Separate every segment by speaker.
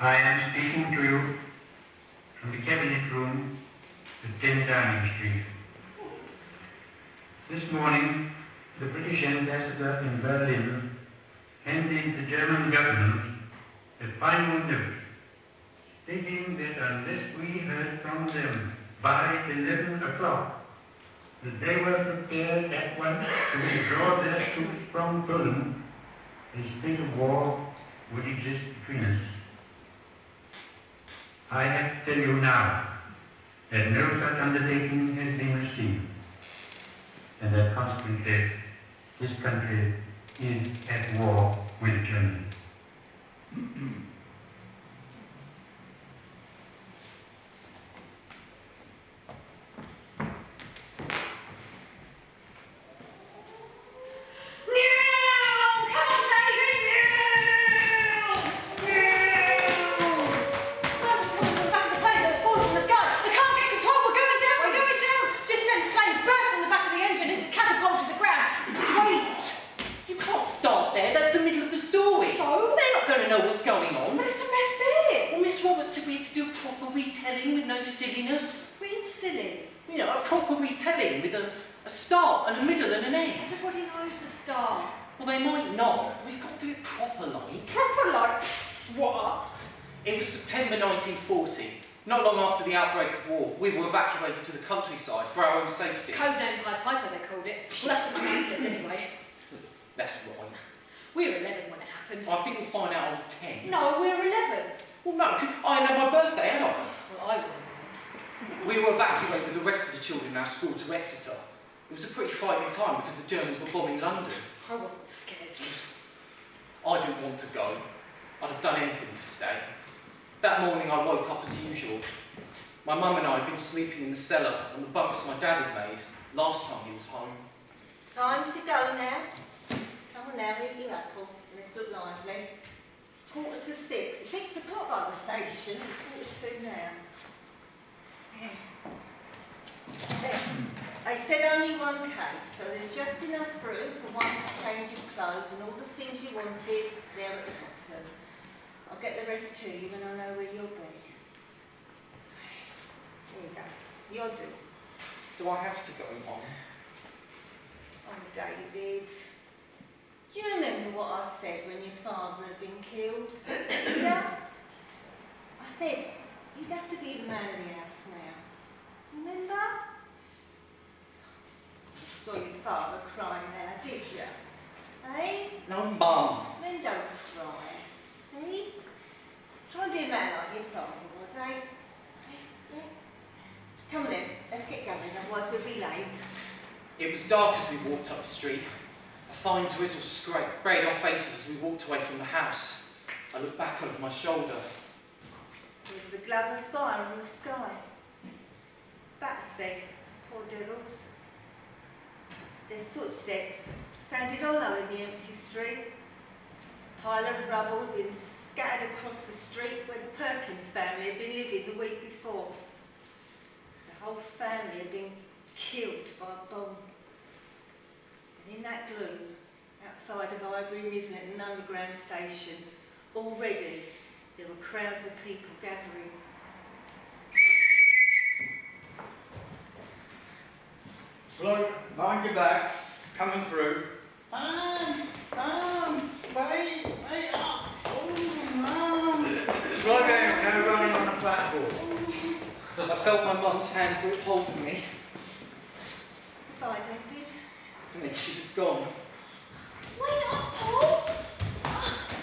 Speaker 1: I am speaking to you from the cabinet room at 10 Downing Street. This morning, the British ambassador in Berlin handed the German government a final note stating that unless we heard from them by 11 o'clock, that they were prepared at once to withdraw their troops from Poland, a state of war would exist between us. I have to tell you now that no such undertaking has been received, and that consequently this country is at war with Germany.
Speaker 2: Not long after the outbreak of war, we were evacuated to the countryside for our own safety.
Speaker 3: Codename Pied Piper, they called it. Well, that's what my man said anyway.
Speaker 2: That's right.
Speaker 3: We were 11 when it happened.
Speaker 2: I think we'll find out I was 10.
Speaker 3: No, we were 11.
Speaker 2: Well, no, I had my birthday, had I?
Speaker 3: Well, I was 11.
Speaker 2: We were evacuated with the rest of the children in our school to Exeter. It was a pretty frightening time because the Germans were bombing London.
Speaker 3: I wasn't scared.
Speaker 2: I didn't want to go. I'd have done anything to stay. That morning I woke up as usual. My mum and I had been sleeping in the cellar on the bunks my dad had made last time he was home.
Speaker 4: Time to go now. Come on now, eat your apple. Let's look lively. It's 5:45. It's 6 o'clock by the station. It's 2:45 now. There. I said only one case, so there's just enough room for one change of clothes and all the things you wanted there at the bottom. I'll get the rest to you when I know where you'll be. There you go. You'll do.
Speaker 2: Do I have to go on?
Speaker 4: Oh, David. Do you remember what I said when your father had been killed? Yeah? I said, you'd have to be the man of the house now. Remember? You saw your father crying now, did you? Eh?
Speaker 2: No, Mum.
Speaker 4: Then don't cry. See? Try and be a man like your father was, eh? Yeah. Come on then, let's get going, otherwise we'll be late.
Speaker 2: It was dark as we walked up the street. A fine drizzle sprayed our faces as we walked away from the house. I looked back over my shoulder.
Speaker 4: There was a glove of fire on the sky. Bats there, poor devils. Their footsteps sounded hollow in the empty street. A pile of rubble had been scattered across the street where the Perkins family had been living the week before. The whole family had been killed by a bomb. And in that gloom, outside of Ivory and Isn't It, an underground station, already there were crowds of people gathering.
Speaker 5: Look, mind your back, coming through. Wait up. Slow down, no running on the platform.
Speaker 2: I felt my mum's hand grip hold of me,
Speaker 4: Goodbye, David.
Speaker 2: and then she was gone.
Speaker 3: Wait up, Paul!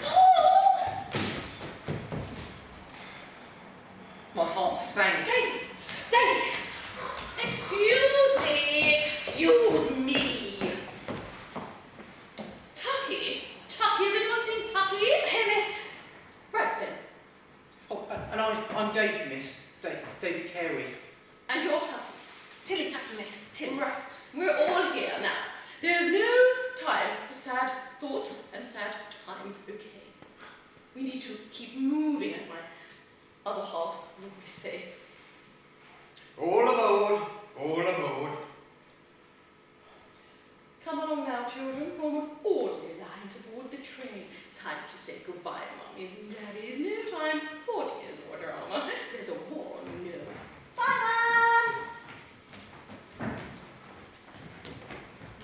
Speaker 3: Paul!
Speaker 2: My heart sank.
Speaker 3: David! David! Excuse me! Excuse me! Tucky? Tucky? Has anyone seen Tucky? Here, miss. Right then.
Speaker 2: Oh, and I'm David, miss. David Carey.
Speaker 3: And you're Tucky? Tilly Tucky, miss. Tilly. Right. We're all here now. There's no time for sad thoughts Come along now, children, form an orderly line to board the train. Time to say goodbye, mummies and daddies. No time for tears or drama. There's a war on the know. Bye,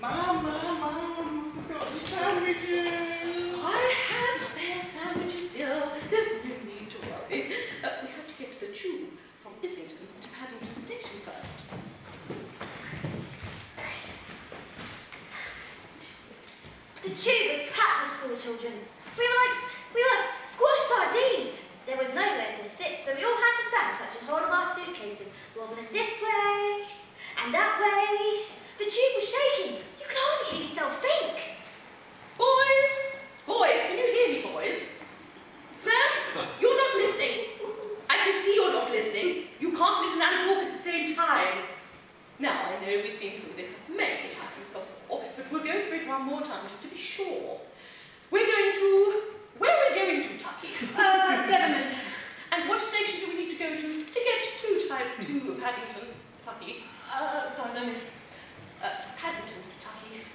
Speaker 3: Mum!
Speaker 5: Mum, forgot the sandwiches.
Speaker 3: I have spare sandwiches still. There's no need to worry. We have to get to the tube from Islington to Paddington Station first.
Speaker 6: The tube was packed with school children. We were like squashed sardines. There was nowhere to sit, so we all had to stand clutching hold of our suitcases, wobbling this way and that way. The tube was shaking. You could hardly hear yourself think.
Speaker 3: Boys, can you hear me, boys? Sam, you're not listening. I can see you're not listening. You can't listen and talk at the same time. Now, I know we've been through this many times before, but we'll go through it one more time just to be sure. Where are we going to, Tucky?
Speaker 6: Devon, miss.
Speaker 3: And what station do we need to go to get to Paddington, Tucky?
Speaker 6: Don't know, miss.
Speaker 3: Paddington, Tucky.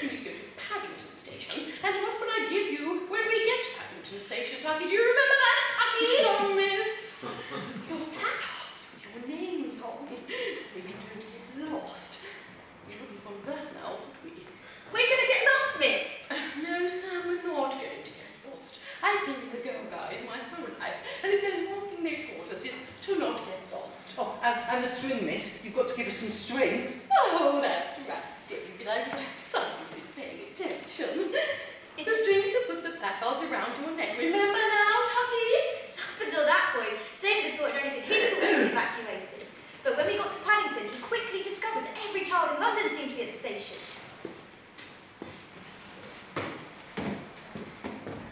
Speaker 3: You need to go to Paddington Station. And what will I give you when we get to Paddington Station, Tucky? Do you remember that, Tucky?
Speaker 6: Oh, miss.
Speaker 3: Your placards with your names on, so you don't get lost. We wouldn't want that now, would we?
Speaker 6: We're going to get lost, miss.
Speaker 3: No, Sam, we're not going to get lost. I've been the Girl Guides my whole life, and if there's one thing they've taught us, it's to not get lost.
Speaker 2: Oh, and the string, miss. You've got to give us some string.
Speaker 3: Oh, that's right, David. I'm glad somebody's been paying attention. The string is to put the placards around your neck. Remember now, Tucky?
Speaker 6: Up until that point, David had thought it only been his school that was evacuated. But when we got to Paddington, he quickly discovered that every child in London seemed to be at the station.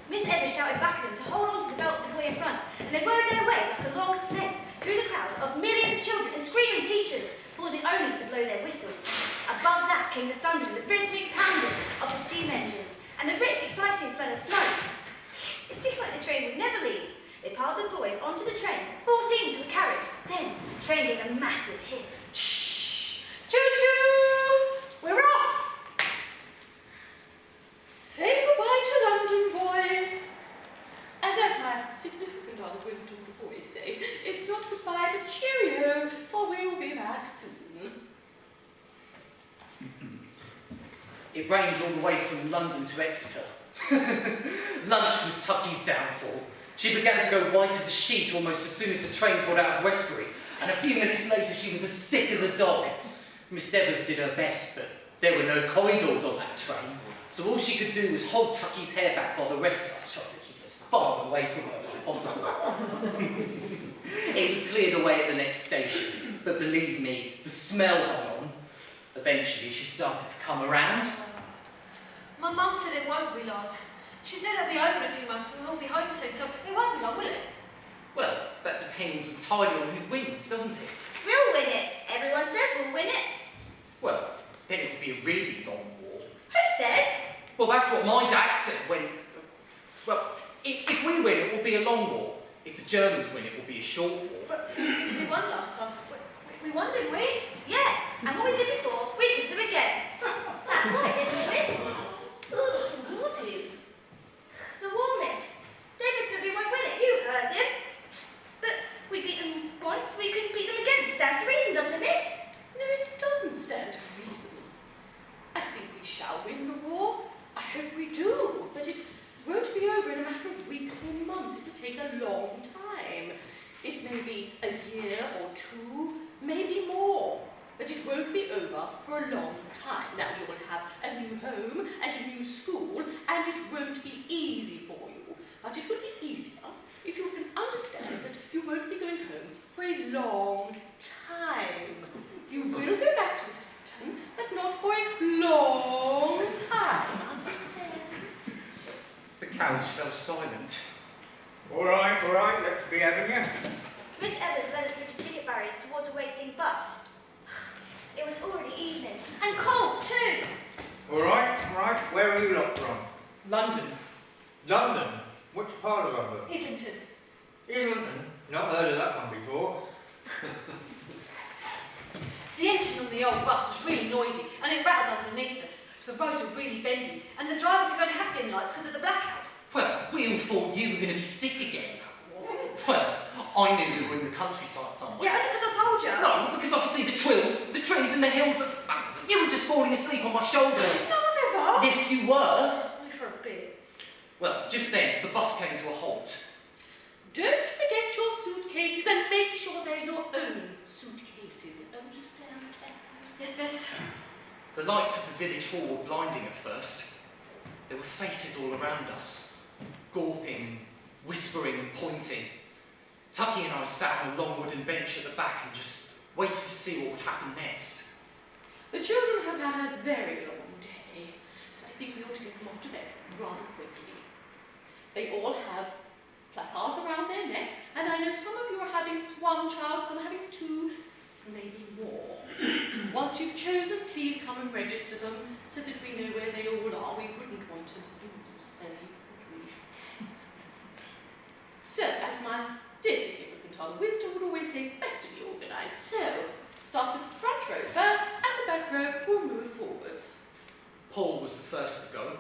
Speaker 6: Miss Evans shouted back at them to hold on to the belt of the boy in front, and they rode their way like a long snake through the crowds of millions of children and screaming teachers, pausing only to blow their whistles. Above that came the thunder and the rhythmic pounding of the steam engines, and the rich, exciting smell of smoke. It seemed like the train would never leave. They piled the boys onto the train, brought into a carriage. Then, the train gave a massive hiss. Shh! Choo-choo! We're off!
Speaker 3: Say goodbye to London, boys. And as my significant other Winston would always say, it's not goodbye but cheerio, for we'll be back soon.
Speaker 2: It rained all the way from London to Exeter. Lunch was Tucky's downfall. She began to go white as a sheet almost as soon as the train pulled out of Westbury, and a few minutes later she was as sick as a dog. Miss Devon did her best, but there were no corridors on that train, so all she could do was hold Tucky's hair back while the rest of us tried to keep as far away from her as possible. It was cleared away at the next station, but believe me, the smell hung on. Eventually she started to come around.
Speaker 6: My mum said it won't be long. She said it'll be over in a few months and we'll all be home soon, so it won't be long, will it?
Speaker 2: Well, that depends entirely on who wins, doesn't it?
Speaker 6: We'll win it. Everyone says we'll win it.
Speaker 2: Well, then it would be a really long war.
Speaker 6: Who says?
Speaker 2: Well, that's what my dad said when... Well, if we win, it will be a long war. If the Germans win, it will be a short war.
Speaker 6: But we won last time. We won, didn't we? Yeah, and what we did before, we can do again. That's right, isn't it, miss? What is? The war, miss. David said we won't win it. You heard him. But we beat them once, we can beat them again. Stands to reason, doesn't it, miss?
Speaker 3: No, it doesn't stand to reason. I think we shall win the war. I hope we do. But it won't be over in a matter of weeks or months. It will take a long time. It may be a year or two, maybe more. But it won't be over for a long time. Now you will have a new home and a new school, and it won't be easy for you. But it will be easier if you can understand that you won't be going home for a long time. You will go back to Islington, but not for a long time. Understand?
Speaker 2: The carriage fell silent.
Speaker 5: All right, let's be having you.
Speaker 6: Miss Evans led us through the ticket barriers towards a waiting bus. It was already evening, and cold too.
Speaker 5: All right. Where are you lot from?
Speaker 2: London.
Speaker 5: London? Which part of London?
Speaker 6: Islington.
Speaker 5: Islington? Not heard of that one before.
Speaker 7: The engine on the old bus was really noisy and it rattled underneath us.
Speaker 6: The roads were really bendy, and the driver could only have dim lights because of the blackout.
Speaker 2: Well, we all thought you were going to be sick again. Well, I knew you were in the countryside somewhere.
Speaker 6: Yeah, only because I told you.
Speaker 2: No, because I could see the twills, the trees and the hills. You were just falling asleep on my shoulder.
Speaker 6: No, never.
Speaker 2: Yes, you were.
Speaker 6: Only for a bit.
Speaker 2: Well, just then, the bus came to a halt.
Speaker 3: Don't forget your suitcases and make sure they're your own suitcases. Understand?
Speaker 6: Yes, miss.
Speaker 2: The lights of the village hall were blinding at first. There were faces all around us, gawping and whispering and pointing. Tucky and I sat on a long wooden bench at the back and just waited to see what would happen next.
Speaker 3: The children have had a very long day, so I think we ought to get them off to bed rather quickly. They all have placards around their necks, and I know some of you are having one child, some are having two, maybe more. Once you've chosen, please come and register them so that we know where they all are. We wouldn't want to lose any, would we? So, as my dear significant other wisdom would always say, it's best to be organised. So, start with the front row first, and the back row will move forwards.
Speaker 2: Paul was the first to go.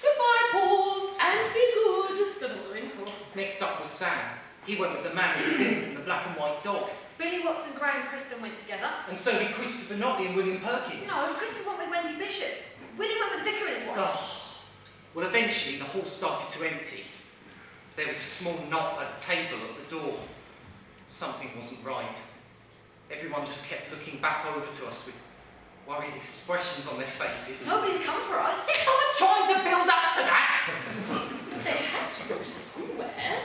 Speaker 3: Goodbye, Paul, and be good. Don't know what they're in for.
Speaker 2: Next up was Sam. He went with the man with the limp and the black and white dog.
Speaker 6: Billy Watson, Graham Preston went together.
Speaker 2: And so did Christopher Notley and William Perkins.
Speaker 6: No, Christopher went with Wendy Bishop. William went with the vicar and his wife.
Speaker 2: Oh. Well, eventually the hall started to empty. There was a small knot at a table at the door. Something wasn't right. Everyone just kept looking back over to us with worried expressions on their faces.
Speaker 6: Nobody had come for us.
Speaker 2: I was trying to build up to that!
Speaker 3: They had to go somewhere.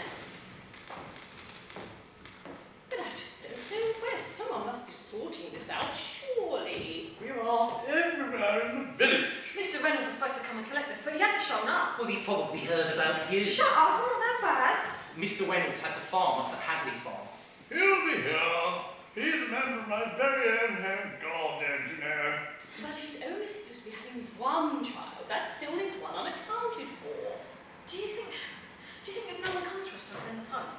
Speaker 3: But I just don't know where. Someone must be sorting this out, surely.
Speaker 5: We're off everywhere in the village.
Speaker 6: Mr. Reynolds was supposed to come and collect us, but he hadn't shown up.
Speaker 2: Well, he probably heard about you.
Speaker 6: Shut up, I'm not that bad.
Speaker 2: Mr. Reynolds had the farm up at Hadley Farm.
Speaker 5: He'll be here. He's a member of my very own home garden, you know.
Speaker 3: But he's only supposed to be having one child. That still leaves one unaccounted for.
Speaker 6: Do you think if no one comes for us, they'll send us home?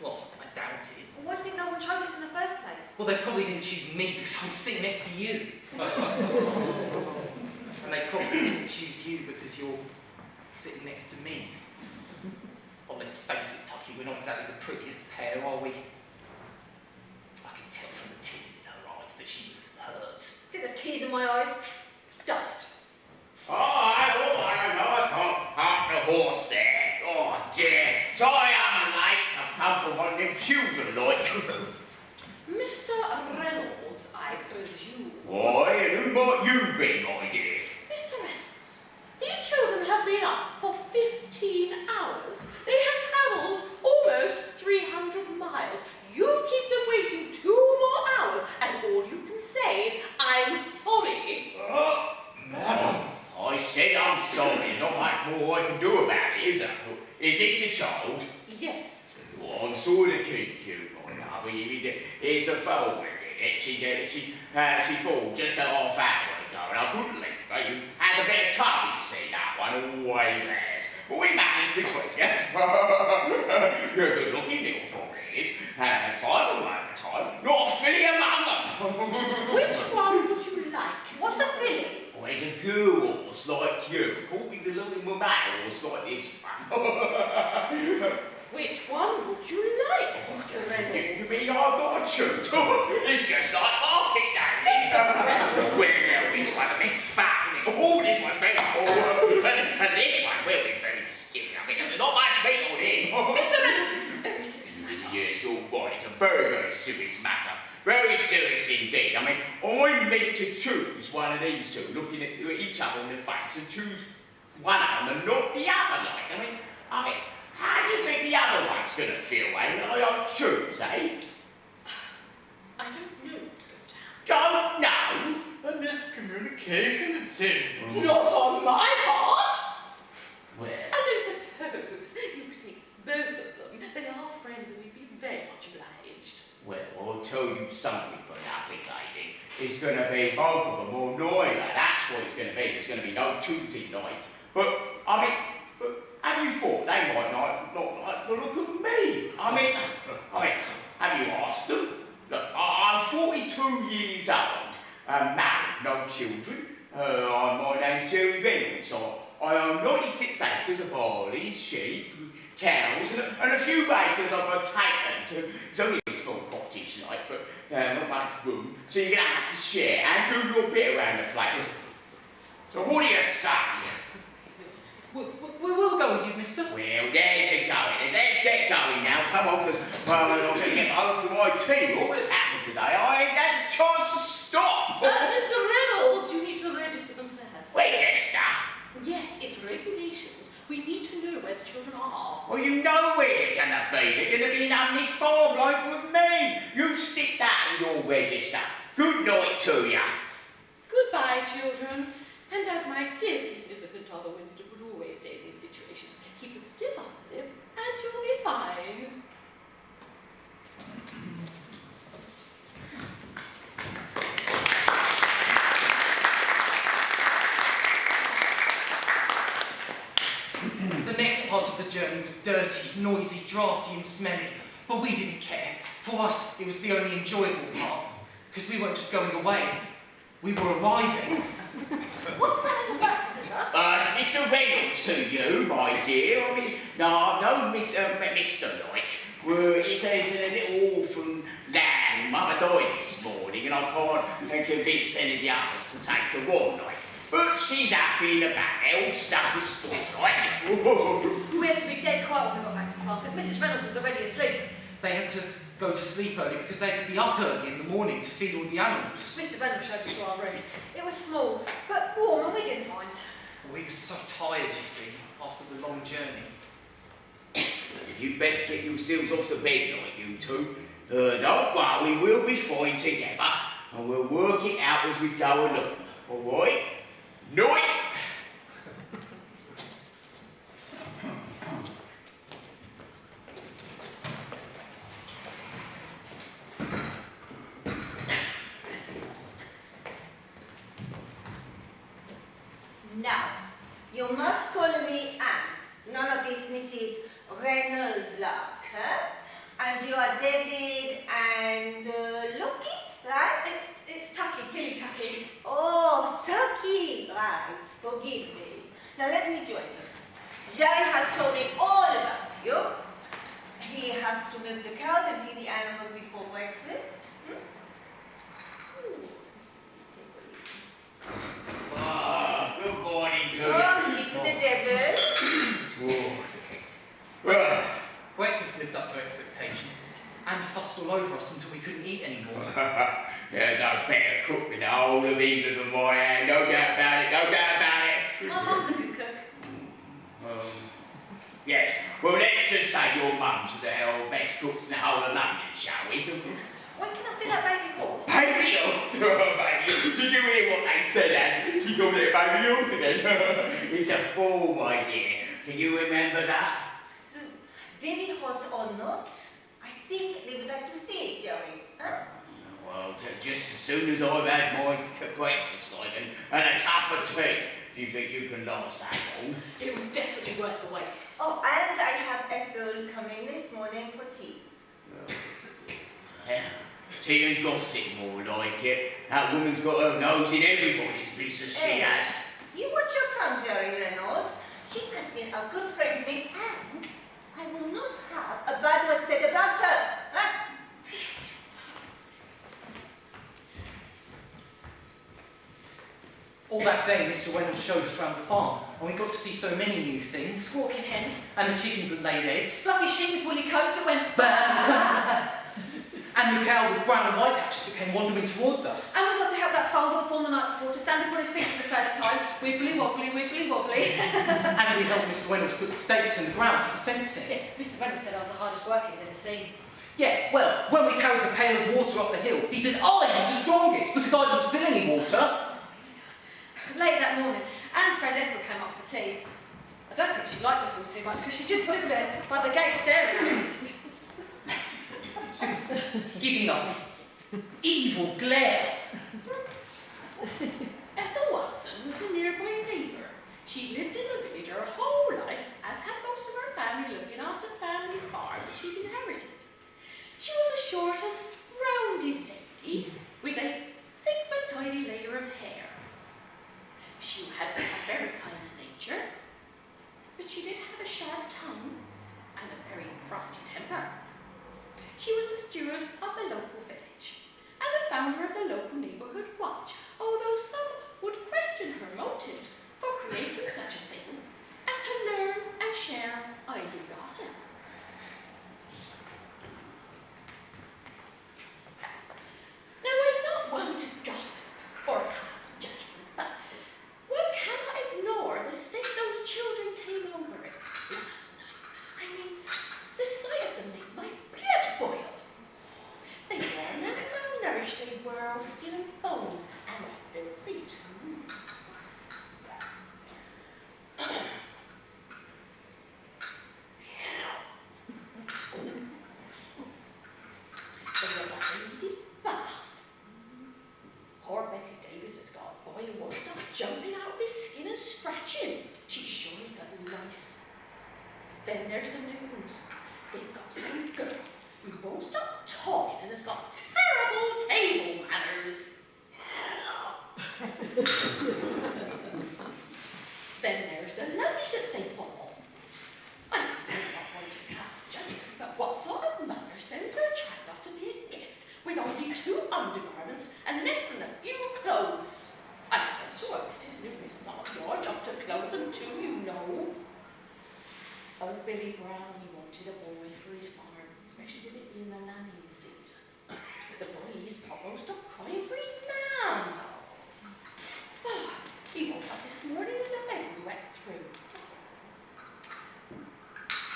Speaker 2: Well, I doubt it.
Speaker 6: Well, why do you think no one chose us in the first place?
Speaker 2: Well, they probably didn't choose me because I'm sitting next to you. And they probably didn't choose you because you're sitting next to me. Well, let's face it, Tucky, we're not exactly the prettiest pair, are we? I can tell from the tears in her eyes that she was hurt.
Speaker 6: Did the tears in my eyes? Dust.
Speaker 7: I can't park the horse there. Oh dear. Sorry I'm late. I've come from one of them children, like.
Speaker 3: Mr. Reynolds, I presume.
Speaker 7: Why, and who might you be, my dear?
Speaker 3: Mr. Reynolds, these children have been up for 15 hours. They have travelled almost 300 miles. You keep them waiting 2 more hours, and all you can say is, I'm sorry.
Speaker 7: Madam, I said I'm sorry. Not much more I can do about it, is there? Is this the child?
Speaker 3: Yes.
Speaker 7: Well, I'm sorry to keep you, my love. It's a fault with it. She fell just a half hour ago, and I couldn't leave her. You has a bit of trouble, you see, that one always has. But we managed between us. You're a good-looking little frog, is. And 5 of them at a time, not a filly among them.
Speaker 3: Which one would you like?
Speaker 6: What's a filly?
Speaker 7: Well, he's a girl horse like you. Of course, he's a lovely mummy horse like this one.
Speaker 3: Which one would you like, Mr. Reynolds?
Speaker 7: You mean I've got to choose? It's just like market day. Well, this one's a bit fat. Oh, this one's very tall. And this one, well, he's very skinny. I mean, there's not much meat on him.
Speaker 3: Mr. Reynolds, this is a very serious matter.
Speaker 7: Yes, all right. It's a very, very serious matter. Very serious indeed. I mean, I'm meant to choose one of these two, looking at each other in the face and choose one of them and not the other, like. I mean, how do you think the other one's going to feel, eh, when I don't choose, eh?
Speaker 3: I don't know what's going to happen.
Speaker 7: Don't know?
Speaker 5: A miscommunication, it seems.
Speaker 3: Not on my part!
Speaker 7: Well,
Speaker 3: I don't suppose you could take both of them. They are friends and we'd be very much obliged.
Speaker 7: well, I'll tell you something for nothing, lady. It's going to be both of them or neither. That's what it's going to be. There's going to be no choosing, like. But, I mean, have you thought they might not like the look of me? I mean, have you asked them? Look, I'm 42 years old, married, no children. My name's Jerry Reynolds. I own 96 acres of barley, sheep, cows, and a few acres of potatoes. It's only a small cottage, like, but not much room, so you're going to have to share and do your bit around the place. So what do you say?
Speaker 2: We'll go with you, mister.
Speaker 7: Well, there's you going, and let's get going now. Come on, because I'm going to get home for my tea. All that's happened today, I ain't had a chance to stop.
Speaker 3: Mr. Reynolds, you need to register them first.
Speaker 7: Register?
Speaker 3: Yes, it's regulations. We need to know where the children are.
Speaker 7: Well, you know where they're going to be. They're going to be in Umney Farm, like with me. You stick that in your register. Good night to you.
Speaker 3: Goodbye, children. And as my dear significant other Winston would always say in these situations, keep a stiff upper lip and you'll be fine.
Speaker 2: The next part of the journey was dirty, noisy, drafty and smelly, but we didn't care. For us, it was the only enjoyable part, because we weren't just going away, we were arriving.
Speaker 3: What's that in the back, mister?
Speaker 7: Mr. Reynolds to you, my dear. I mean, no, Mr. Like. Well, it says in a little orphan lamb, mother died this morning, and I can't convince any of the others to take her on, like. But she's happy in the back, all stuck with store, like.
Speaker 6: We had to be dead quiet when we got back to the farm, because Mrs. Reynolds was already asleep.
Speaker 2: They had to go to sleep early because they had to be up early in the morning to feed all the animals.
Speaker 6: Mr. Reynolds showed us to our room. It was small, but warm, and we didn't mind.
Speaker 2: We were so tired, you see, after the long journey.
Speaker 7: You'd best get yourselves off to bed, like, you two. Don't worry, we'll be fine together, and we'll work it out as we go along, all right? Night!
Speaker 4: Now, you must call me Anne. None of this Mrs. Reynolds luck, huh? And you are David and Loki, right?
Speaker 6: It's Tucky, Tilly Tucky.
Speaker 4: Oh, Tucky, right. Forgive me. Now let me join you. Jerry has told me all about you. He has to milk the cows and feed the animals before breakfast.
Speaker 7: Good morning to you.
Speaker 4: Oh, speak to the devil.
Speaker 7: Well,
Speaker 2: Breakfast lived up to expectations and fussed all over us until we couldn't eat anymore.
Speaker 7: there's no better cook in the whole of England than my Anne, no doubt about it, no doubt about it.
Speaker 6: My mum's a good cook.
Speaker 7: Yes, well, let's just say your mum's the best cooks in the whole of London, shall we?
Speaker 6: When can I see that baby horse?
Speaker 7: Baby horse? Oh, baby, did you hear what they said, Anne? She called it a baby horse again. It's a fool, my dear. Can you remember that?
Speaker 4: Baby horse or not, I think they would like to see it, Jerry. Huh?
Speaker 7: Well, just as soon as I've had my breakfast, like, and a cup of tea, do you think you can last that long?
Speaker 3: It was definitely worth the wait.
Speaker 4: Oh, and I have Ethel coming this morning for tea.
Speaker 7: Yeah, tea and gossip, more like it. That woman's got her nose in everybody's business, she has.
Speaker 4: You watch your tongue, Jerry Reynolds. She has been a good friend to me, and I will not have a bad word said about her. Huh?
Speaker 2: All that day, Mr. Wendell showed us around the farm, and we got to see so many new things.
Speaker 6: Squawking hens.
Speaker 2: And the chickens that laid eggs.
Speaker 6: Fluffy sheep with woolly coats that went bah!
Speaker 2: And the cow with brown and white patches that came wandering towards us.
Speaker 6: And we got to help that foal that was born the night before to stand up on his feet for the first time. Wibbly wobbly, wibbly wobbly.
Speaker 2: And we helped Mr. Wendell put the stakes in the ground for the fencing.
Speaker 6: Yeah, Mr. Reynolds said I was the hardest worker he'd ever seen.
Speaker 2: Yeah, well, when we carried the pail of water up the hill, he said I was the strongest because I didn't spill any water.
Speaker 6: Late that morning, Anne's friend Ethel came up for tea. I don't think she liked us all too much because she just stood there by the gate staring at us.
Speaker 2: Just giving us this evil glare.
Speaker 3: Ethel Watson was a nearby neighbour. She lived in the village her whole life, as had most of her family, looking after the family's farm that she'd inherited. She was a short and rounded lady with a thick but tidy layer of hair. She had a very kind nature, but she did have a sharp tongue and a very frosty temper. She was the steward of the local village and the founder of the local neighbourhood watch, although some would question her motives for creating such a thing as to learn and share idle gossip. Now, I'm not one to gossip or cast judgment, but one cannot ignore the state those children came over in last night. I mean, the sight of them made my blood boil. They were now malnourished, they were all skin and bones, and filthy too. They were like a needy bath. Poor Betty Davis has got a boy who won't stop jumping out of his skin and scratching. She sure has got lice. Then there's the news. They've got some girl who won't stop talking and has got terrible table manners. Then there's the luggage that they put on. I'm not one to cast judgment, but what sort of mother sends her child off to be a guest with only 2 undergarments and less than a few clothes? I said to her, Mrs. New, it's not your job to clothe them too, you know. Old Billy Brown, he wanted a boy for his farm, especially with it being the lambing season. But the boy, he's almost up crying for his man. Oh, he woke up this morning and the bed was wet through.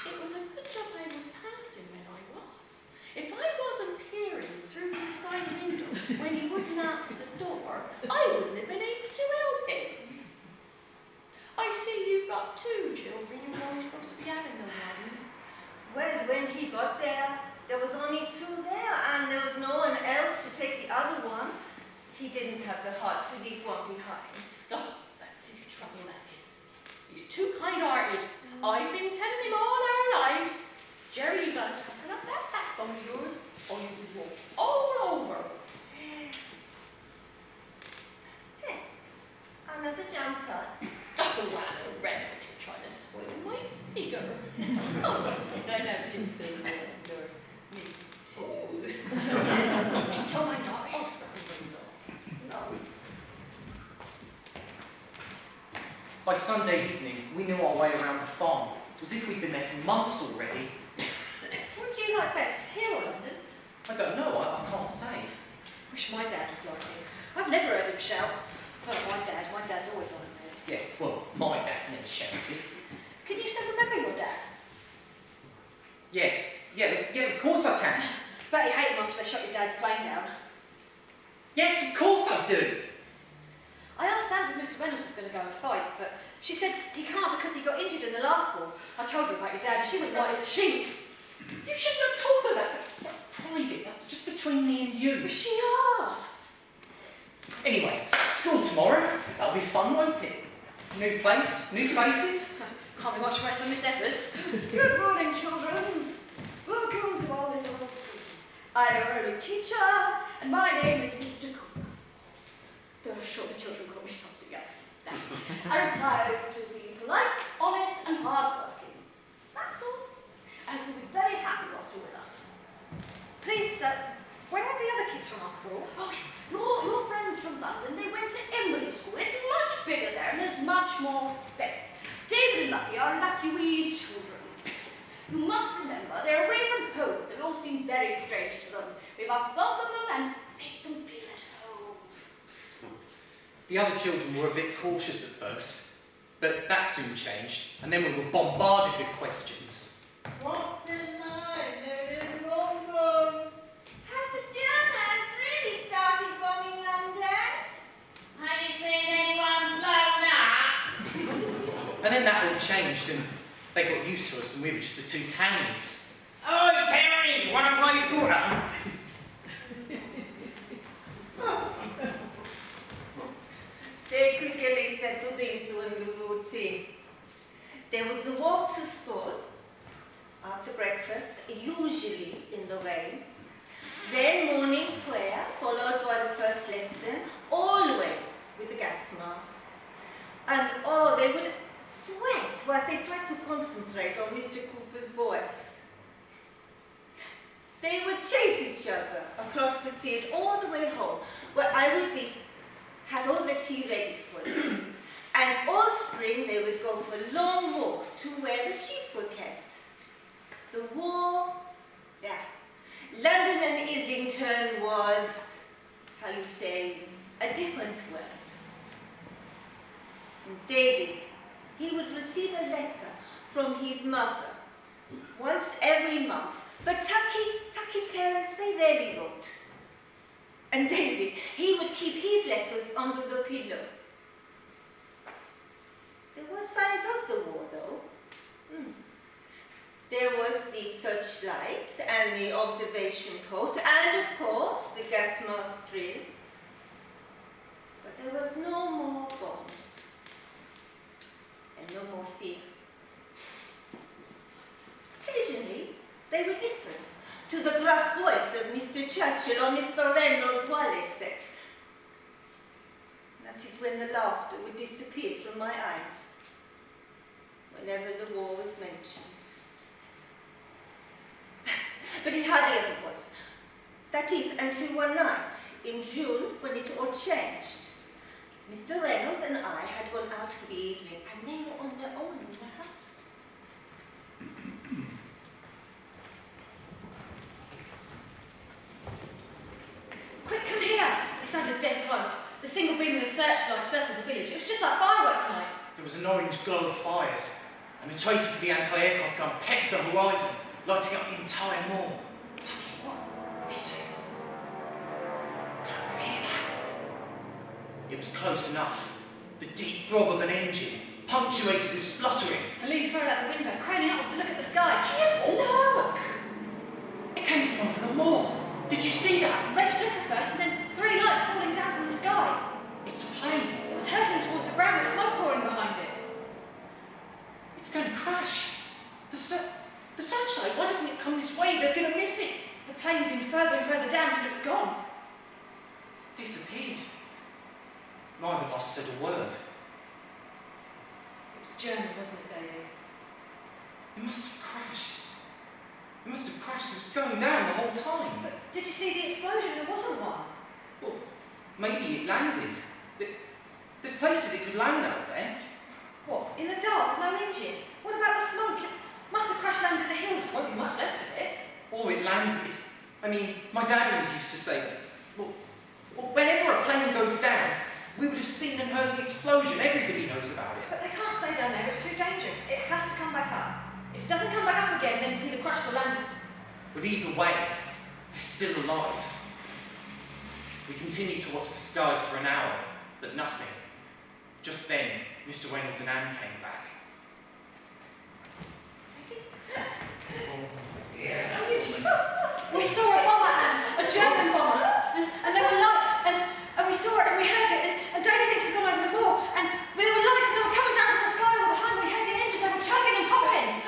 Speaker 3: It was a good job I was passing when I was. If I wasn't peering through his side window when he wouldn't answer the door, I wouldn't have been able to help him. I see you've got 2 children you're only supposed to be having them one.
Speaker 4: Well, when he got there, there was only 2 there, and there was no one else to take the other one. He didn't have the heart to leave one behind.
Speaker 3: Oh, that's his trouble, that is. He's too kind-hearted. I've been telling him all our lives. Jerry, you gotta toughen up that backbone of yours, or you will walk all over.
Speaker 4: Hey, another jam time.
Speaker 3: Oh, wow, Reynolds, you're trying to spoil my figure. Oh, I never just think you're me too. Don't you tell my noise. No.
Speaker 2: By Sunday evening, we knew our way around the farm. It was as if we'd been there for months already.
Speaker 6: What do you like best, here or London?
Speaker 2: I don't know, I can't say.
Speaker 6: Wish my dad was like you. I've never heard him shout. Well, my dad's always on a move.
Speaker 2: Yeah, well, my dad never shouted.
Speaker 6: Can you still remember your dad?
Speaker 2: Yes, yeah, of course I can.
Speaker 6: Bet you hate him after they shot your dad's plane down.
Speaker 2: Yes, of course I do.
Speaker 6: I asked Dad if Mr. Reynolds was going to go and fight, but she said he can't because he got injured in the last war. I told her about your dad and she went white as a sheet.
Speaker 2: You shouldn't have told her that. That's not private. That's just between me and you.
Speaker 6: But she asked.
Speaker 2: Anyway, school tomorrow. That'll be fun, won't it? New place, new faces.
Speaker 6: Can't be much worse than Miss Evers.
Speaker 8: Good morning, children. Welcome to our little school. I'm your only teacher, and my name is Mr. Cooper. Though I'm sure the children call me something else. I require you to be polite, honest, and hard-working. That's all. And we'll be very happy whilst you're with us.
Speaker 6: Please, sir, where are the other kids from our school?
Speaker 8: Oh, yes. Your friends from London, they went to Emily School. It's much bigger there, and there's much more space. David and Lucky are evacuees' children. Yes. You must remember, they're away from home, so we all seem very strange to them. We must welcome them and make them feel at home.
Speaker 2: The other children were a bit cautious at first, but that soon changed, and then we were bombarded with questions.
Speaker 4: What's the line? They're in London. Have the Germans really started bombing London?
Speaker 7: Have you seen anyone blown up?
Speaker 2: And then that all changed, and they got used to us, and we were just the 2 townies.
Speaker 7: Oh, the parents want to play footer.
Speaker 4: They quickly settled into a new routine. There was a walk to school after breakfast, usually in the rain. Then morning prayer, followed by the first lesson, always with the gas mask. And oh, they would sweat whilst they tried to concentrate on Mr. Cooper's voice. They would chase each other across the field all the way home, where I would have all the tea ready for them. And all spring they would go for long walks to where the sheep were kept. The war, London and Islington was, how you say, a different world. And David, he would receive a letter from his mother once every month. But Tucky's parents, they rarely wrote. And David, he would keep his letters under the pillow. There were signs of the war, though. There was the searchlight and the observation post, and of course, the gas mask drill. But there was no more bombs, and no more fear. Occasionally, they would listen to the gruff voice of Mr. Churchill or Mr. Reynolds Wallis set. That is when the laughter would disappear from my eyes, whenever the war was mentioned. But it hardly ever was. That is, until one night, in June, when it all changed. Mr. Reynolds and I had gone out for the evening, and they were on their own in the house.
Speaker 6: Quick, come here! It sounded dead close. The single beam of the searchlight circled the village. It was just like fireworks night.
Speaker 2: There was an orange glow of fires, and the tracer for the anti-aircraft gun pecked the horizon, lighting up the entire moor. Tucky, what? Listen. Can you hear that? It was close enough. The deep throb of an engine, punctuated with spluttering.
Speaker 6: I leaned further out the window, craning upwards to look at the sky.
Speaker 2: Careful! Look! It came from over the moor. Did you see that?
Speaker 6: Red flicker first, and then 3 lights falling down from the sky.
Speaker 2: It's a plane.
Speaker 6: It was hurtling towards the ground with smoke pouring behind it.
Speaker 2: It's going to crash. The searchlight, why doesn't it come this way? They're going to miss it.
Speaker 6: The plane zoomed further and further down till it's gone.
Speaker 2: It's disappeared. Neither of us said a word.
Speaker 6: It was German, wasn't it, Davy?
Speaker 2: It must have crashed. It must have crashed. It was going down the whole time.
Speaker 6: But did you see the explosion? There wasn't one.
Speaker 2: Well, maybe it landed. There's places it could land out there.
Speaker 6: What? In the dark, no engines? What about the smoke? It must have crash landed the hills. There won't be much left of it.
Speaker 2: Or it landed. I mean, my dad always used to say that, well, whenever a plane goes down, we would have seen and heard the explosion. Everybody knows about it.
Speaker 6: But they can't stay down there. It's too dangerous. It has to come back up. If it doesn't come back up again, then it's either crashed or landed.
Speaker 2: But either way, they're still alive. We continued to watch the skies for an hour, but nothing. Just then, Mr. Reynolds and Anne came back.
Speaker 6: We saw a bomber, Anne, a German bomber, and there were lights, and we saw it and we heard it, and David thinks it's gone over the moor, and there were lights and they were coming down from the sky all the time. We heard the engines, they were chugging and popping.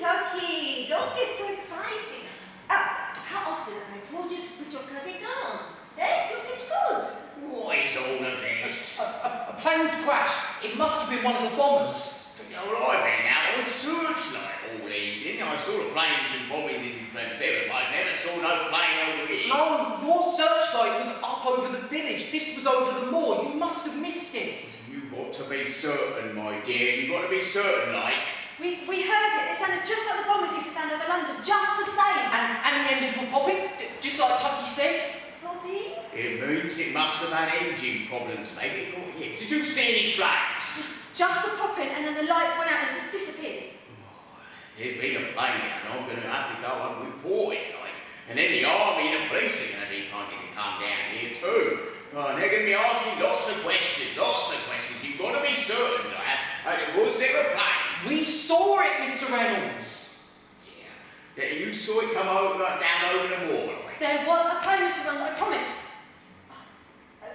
Speaker 4: Tucky, don't get so excited. How often have I told you to put your cardigan on? Eh? Look, it's good.
Speaker 7: What is all of this?
Speaker 2: A plane's crashed. It must have been one of the bombers.
Speaker 7: Well, I've been out on searchlight all evening. I saw the planes and bombing in Devon, but I never saw no plane over here.
Speaker 2: No, your searchlight was up over the village. This was over the moor. You must have missed it.
Speaker 7: You've got to be certain, my dear. You've got to be certain, like.
Speaker 6: We heard it. It sounded just like the bombers used to sound over London, just the same.
Speaker 2: And the engines were popping, just like Tucky said.
Speaker 6: Poppy?
Speaker 7: It means it must have had engine problems, maybe. Did you see any flames?
Speaker 6: Just the popping, and then the lights went out and just disappeared.
Speaker 7: If there's been a plane down, I'm going to have to go and report it, like. And then the army and the police are going to be wanting to come down here too. Oh, and they're going to be asking lots of questions. You've got to be certain, was there a plane?
Speaker 2: We saw it, Mr. Reynolds.
Speaker 7: Yeah. You saw it come down over the moor, like.
Speaker 6: There was a plane, Mr. Reynolds, I promise.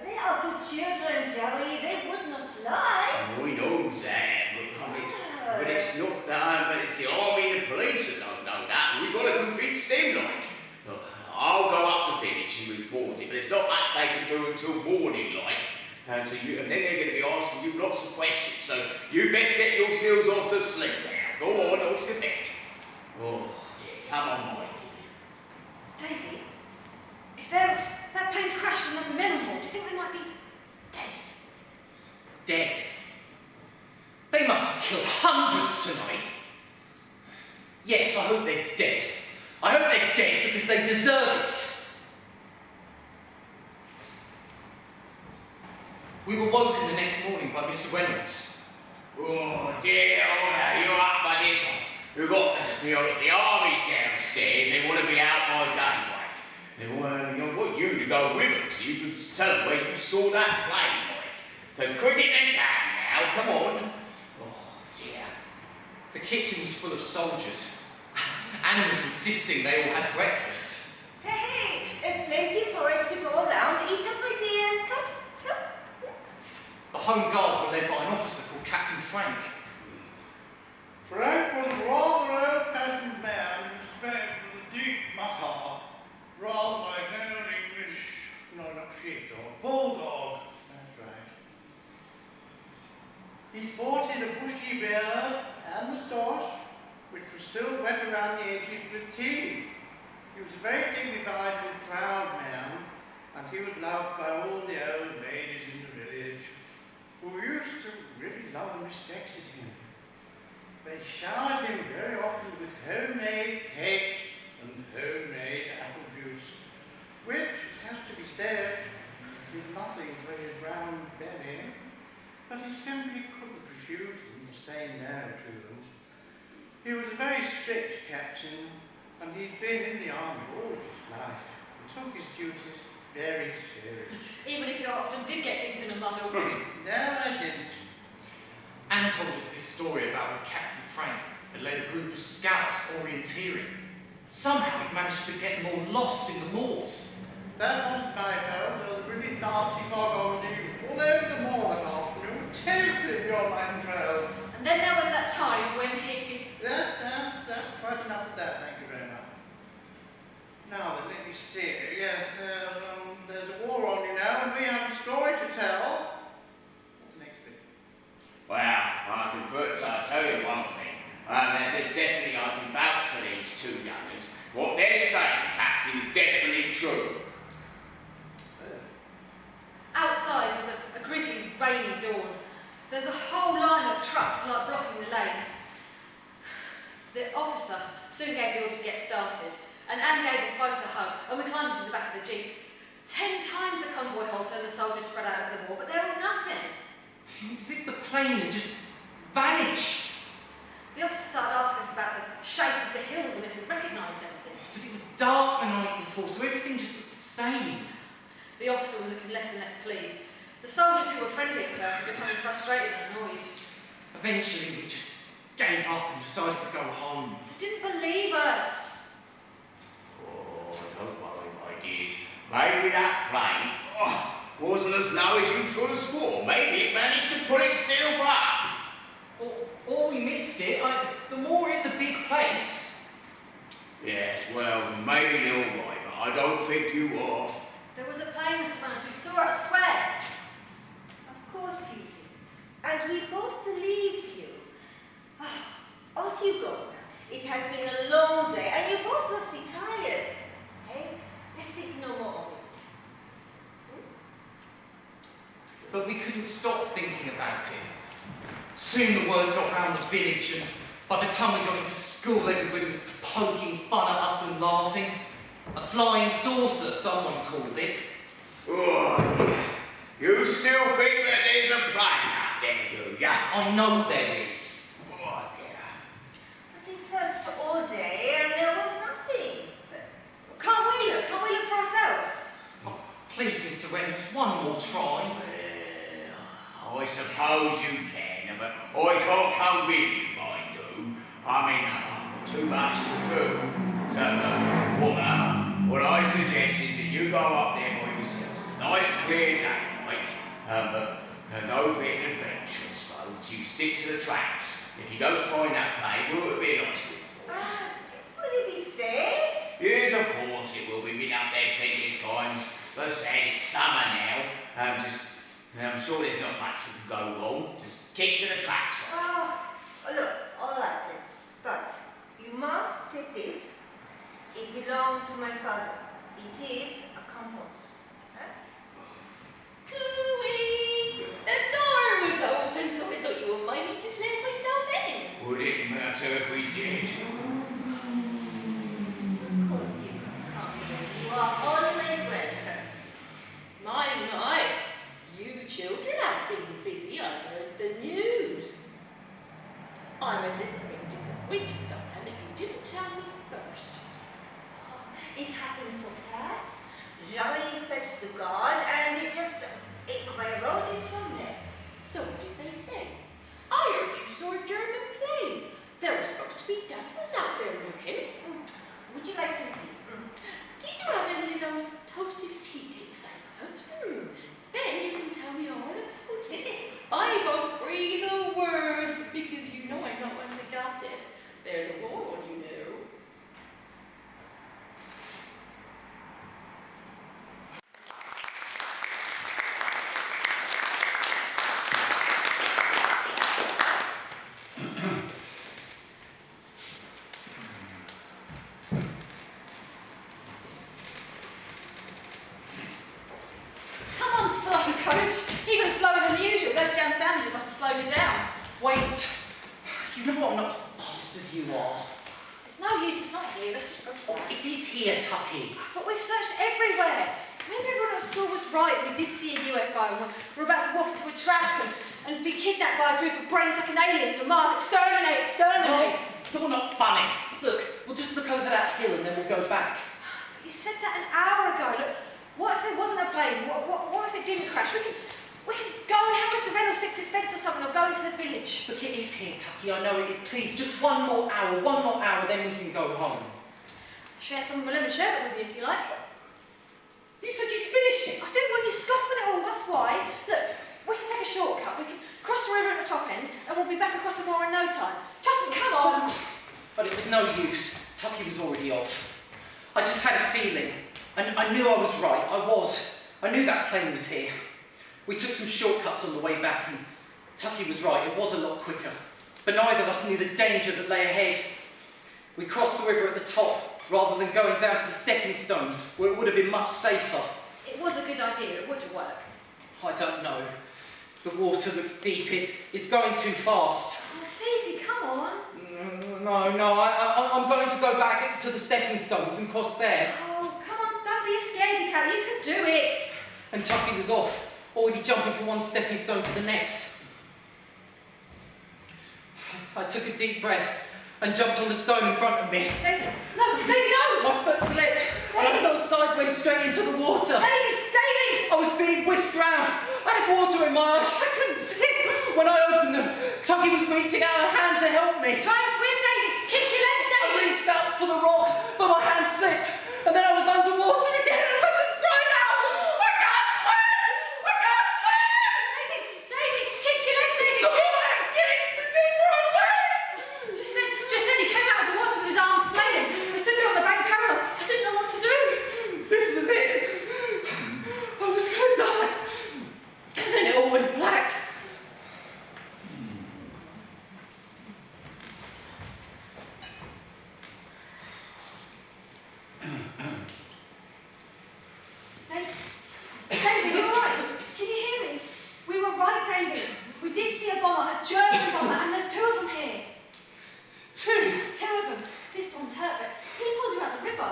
Speaker 4: They are good children, Joey. They would not lie.
Speaker 7: We know that, but it's not that. But it's the army and the police that don't know that. We've got to convince them, like. I'll go up the village and report it, but there's not much they can do until morning, like. And then they're going to be asking you lots of questions. You'd best get yourselves off to sleep now. Go on, off to bed. Oh dear, come on, my dear.
Speaker 6: Davy, if that plane's crashed and there were men on board, do you think they might be dead?
Speaker 2: Dead? They must have killed hundreds tonight. Yes, I hope they're dead. I hope they're dead because they deserve it. We were woken the next morning by Mr. Reynolds.
Speaker 7: Oh dear, oh now you're up by this. We've got the army downstairs. They want to be out by daybreak. They want you to go with them so you can tell them where you saw that plane, Mike. So quick as you can now, come on. Oh dear.
Speaker 2: The kitchen was full of soldiers. Anne was insisting they all had breakfast.
Speaker 4: Hey, there's plenty of porridge to go around. Eat up, my dears. Come.
Speaker 2: The Home Guard were led by an officer called Captain Frank.
Speaker 5: Frank was a rather old-fashioned man who spoke with a deep mutter, rather like an old English, no, not sheepdog, bulldog. That's right. He sported a bushy beard and moustache, which was still wet around the edges with tea. He was a very dignified and proud man, and he was loved by all the old ladies in the village, who used to really love and respected him. They showered him very often with homemade cakes and homemade apple juice, which, it has to be said, did nothing for his brown belly, but he simply couldn't refuse them or say no to them. He was a very strict captain, and he'd been in the army all of his life and took his duties very seriously.
Speaker 6: Even if you often did get things in a muddle.
Speaker 5: No, I didn't.
Speaker 2: Anne told us this story about when Captain Frank had led a group of scouts orienteering. Somehow he'd managed to get them all lost in the moors.
Speaker 5: That wasn't my fault. There was a really nasty fog on me all over the moor that afternoon, totally beyond my control.
Speaker 6: And then there was that time when he...
Speaker 5: That's quite enough of that, thank you very much. Now then, let me see. Yes, there's a war on, you know, and we have a story to tell. What's the next bit?
Speaker 7: Well, I'll tell you one thing. There's definitely, I can vouch for these two youngins. What they're saying, Captain, is definitely true.
Speaker 6: Outside was a grisly, rainy dawn. There's a whole line of trucks like blocking the lane. The officer soon gave the order to get started, and Anne gave us both a hug, and we climbed into the back of the jeep. 10 times the convoy halted and the soldiers spread out over the moor, but there was nothing.
Speaker 2: It was as if the plane had just vanished.
Speaker 6: The officer started asking us about the shape of the hills and if we recognised anything.
Speaker 2: But it was dark the night before, so everything just looked the same.
Speaker 6: The officer was looking less and less pleased. The soldiers who were friendly at first were becoming frustrated and annoyed.
Speaker 2: Eventually, we just gave up and decided to go home.
Speaker 6: They didn't believe us.
Speaker 7: Oh, don't worry, my dears. Maybe that plane wasn't as low as you thought it was. Maybe it managed to pull itself up.
Speaker 2: Or we missed it. The moor is a big place.
Speaker 7: Yes, well, maybe you're right, but I don't think you are.
Speaker 6: There was a plane, Mr. Reynolds. We saw it, I swear.
Speaker 4: Of course you did. And we both believe you. Off you go now. It has been a long day, and you both must be tired. Hey, let's think no more of it.
Speaker 2: But we couldn't stop thinking about it. Soon the word got round the village, and by the time we got into school, everybody was poking fun at us and laughing. A flying saucer, someone called it.
Speaker 7: Oh, you still think that there's a plane up there, do ya?
Speaker 2: I know there is.
Speaker 7: Oh, dear.
Speaker 4: But we searched all day, and there was nothing.
Speaker 6: Can't we look? Can't we look for ourselves?
Speaker 2: Oh, please, Mr. Reynolds, one more try.
Speaker 7: Well, I suppose you can, but I can't come with you, mind you. I mean, too much to do. So, what I suggest is that you go up there by yourselves. It's a nice clear day, Mike. But no great adventures, folks. You stick to the tracks. If you don't find that plane, well, it'll be a nice one for you.
Speaker 4: Will you be safe?
Speaker 7: Yes, of course it will. We've been up there plenty of times. As I said, it's summer now. I'm sure there's not much that can go wrong. Just Keep to the tracks.
Speaker 4: Oh, look, all right then. But you must take this. It belonged to my father. It is a compass. Huh?
Speaker 3: Cooey! The door was open, so I thought you might just let myself in.
Speaker 7: Would it matter if we did?
Speaker 4: Of course you can come here. You are always welcome.
Speaker 3: My, you children have been busy. I've heard the news. I'm a little bit disappointed, though, and that you didn't tell me first.
Speaker 4: Oh, it happened so fast. Joey fetched the guard and it's railroaded from there.
Speaker 3: So what did they say? I heard you saw a German plane. There were supposed to be dozens out there looking.
Speaker 4: Would you like some tea?
Speaker 3: Do you have any of those toasted tea cakes I love? Then you can tell me all about it. I won't breathe a word because you know I'm not one to gossip. There's a war on, you know.
Speaker 6: Come on, slow coach. Even slower than usual. Those jam sandwiches must have slowed you down.
Speaker 2: Wait! You know I'm not as fast as you are.
Speaker 6: It's no use, it's not here. Let's just go back.
Speaker 2: It is here, Tucky.
Speaker 6: But we've searched everywhere. Maybe everyone at school was right. We did see a UFO and we're about to walk into a trap and be kidnapped by a group of brain-sucking aliens from Mars. Exterminate, exterminate.
Speaker 2: No, you're not funny. Look, we'll just look over that hill and then we'll go back.
Speaker 6: You said that an hour ago. Look, what if there wasn't a plane? What if it didn't crash? We can go and help Mr. Reynolds fix his fence or something, or go into the village.
Speaker 2: Look, it is here, Tucky. I know it is. Please, just one more hour, then we can go home.
Speaker 6: Share some of my lemon sherbet with you if you like.
Speaker 2: You said you'd finished it.
Speaker 6: I didn't want you scoffing at all, that's why. Look, we can take a shortcut. We can cross the river at the top end, and we'll be back across the moor in no time. Just come on.
Speaker 2: But it was no use. Tucky was already off. I just had a feeling. And I knew I was right. I knew that plane was here. We took some shortcuts on the way back, and Tucky was right. It was a lot quicker. But neither of us knew the danger that lay ahead. We crossed the river at the top, rather than going down to the stepping stones, where it would have been much safer.
Speaker 6: It was a good idea. It would have worked.
Speaker 2: I don't know. The water looks deep. It's going too fast.
Speaker 6: Oh, Cece, come on.
Speaker 2: No, I'm going to go back to the stepping stones and cross there.
Speaker 6: Oh, come on, don't be a scaredy cat. You can do it.
Speaker 2: And Tucky was off, already jumping from one stepping stone to the next. I took a deep breath and jumped on the stone in front of me.
Speaker 6: David, no,
Speaker 2: My foot slipped and I fell sideways straight into the water.
Speaker 6: David!
Speaker 2: I was being whisked round. I had water in my eyes. I couldn't see. When I opened them, Tucky was reaching out her hand to help me.
Speaker 6: Try and swim, David. Kick your legs,
Speaker 2: I
Speaker 6: David.
Speaker 2: reached out for the rock, but my hand slipped, and then I was underwater again, and I just cried out, I can't swim! I can't swim!
Speaker 6: David, kick your legs, David.
Speaker 2: The more I kicked, the deeper I went!
Speaker 6: Just then he came out of the water with his arms flailing. We stood there on the bank parallels. I didn't know what to do.
Speaker 2: This was it. I was going to die. And then it all went black.
Speaker 6: David, you're right. Can you hear me? We were right, David. We did see a bomber, a German bomber, and there's two of them here.
Speaker 2: Two?
Speaker 6: Two of them. This one's hurt, but he pulled you out the river.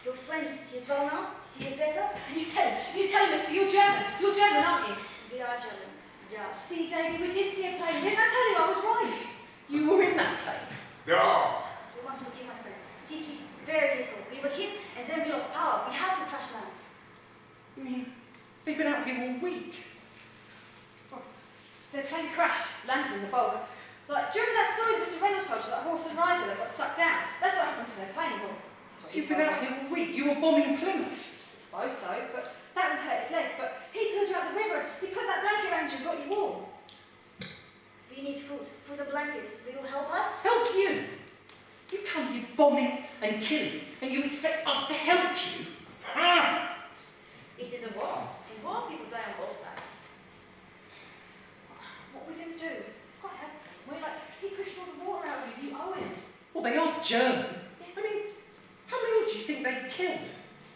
Speaker 6: Your friend, he's well now? He is better? You tell him, mister, you're German. You're German, aren't you? We are German. Yeah. See, David, we did see a plane. Didn't I tell you I was right?
Speaker 2: You were in that plane?
Speaker 7: No.
Speaker 6: You must forgive my friend. He's very little. We were hit, and then we lost power. We had to crash lands.
Speaker 2: You mean, they've been out here all week?
Speaker 6: The plane crashed, landed in the bog. Like, do you remember that story that Mr. Reynolds told you, that horse and rider that got sucked down? That's what happened to their plane. Well, that's what
Speaker 2: So
Speaker 6: he
Speaker 2: you've been
Speaker 6: told
Speaker 2: out
Speaker 6: me.
Speaker 2: here all week? You were bombing Plymouth?
Speaker 6: I suppose so, but that one's hurt his leg. But he pulled you out the river. He put that blanket around you and got you warm. We need food. Food and blankets. Will you help us?
Speaker 2: Help you? You come here bombing and killing, and you expect us to help you?
Speaker 6: It is a war. In war, people die on both sides. What are we going to do?
Speaker 2: German. I mean, how many do you think they killed?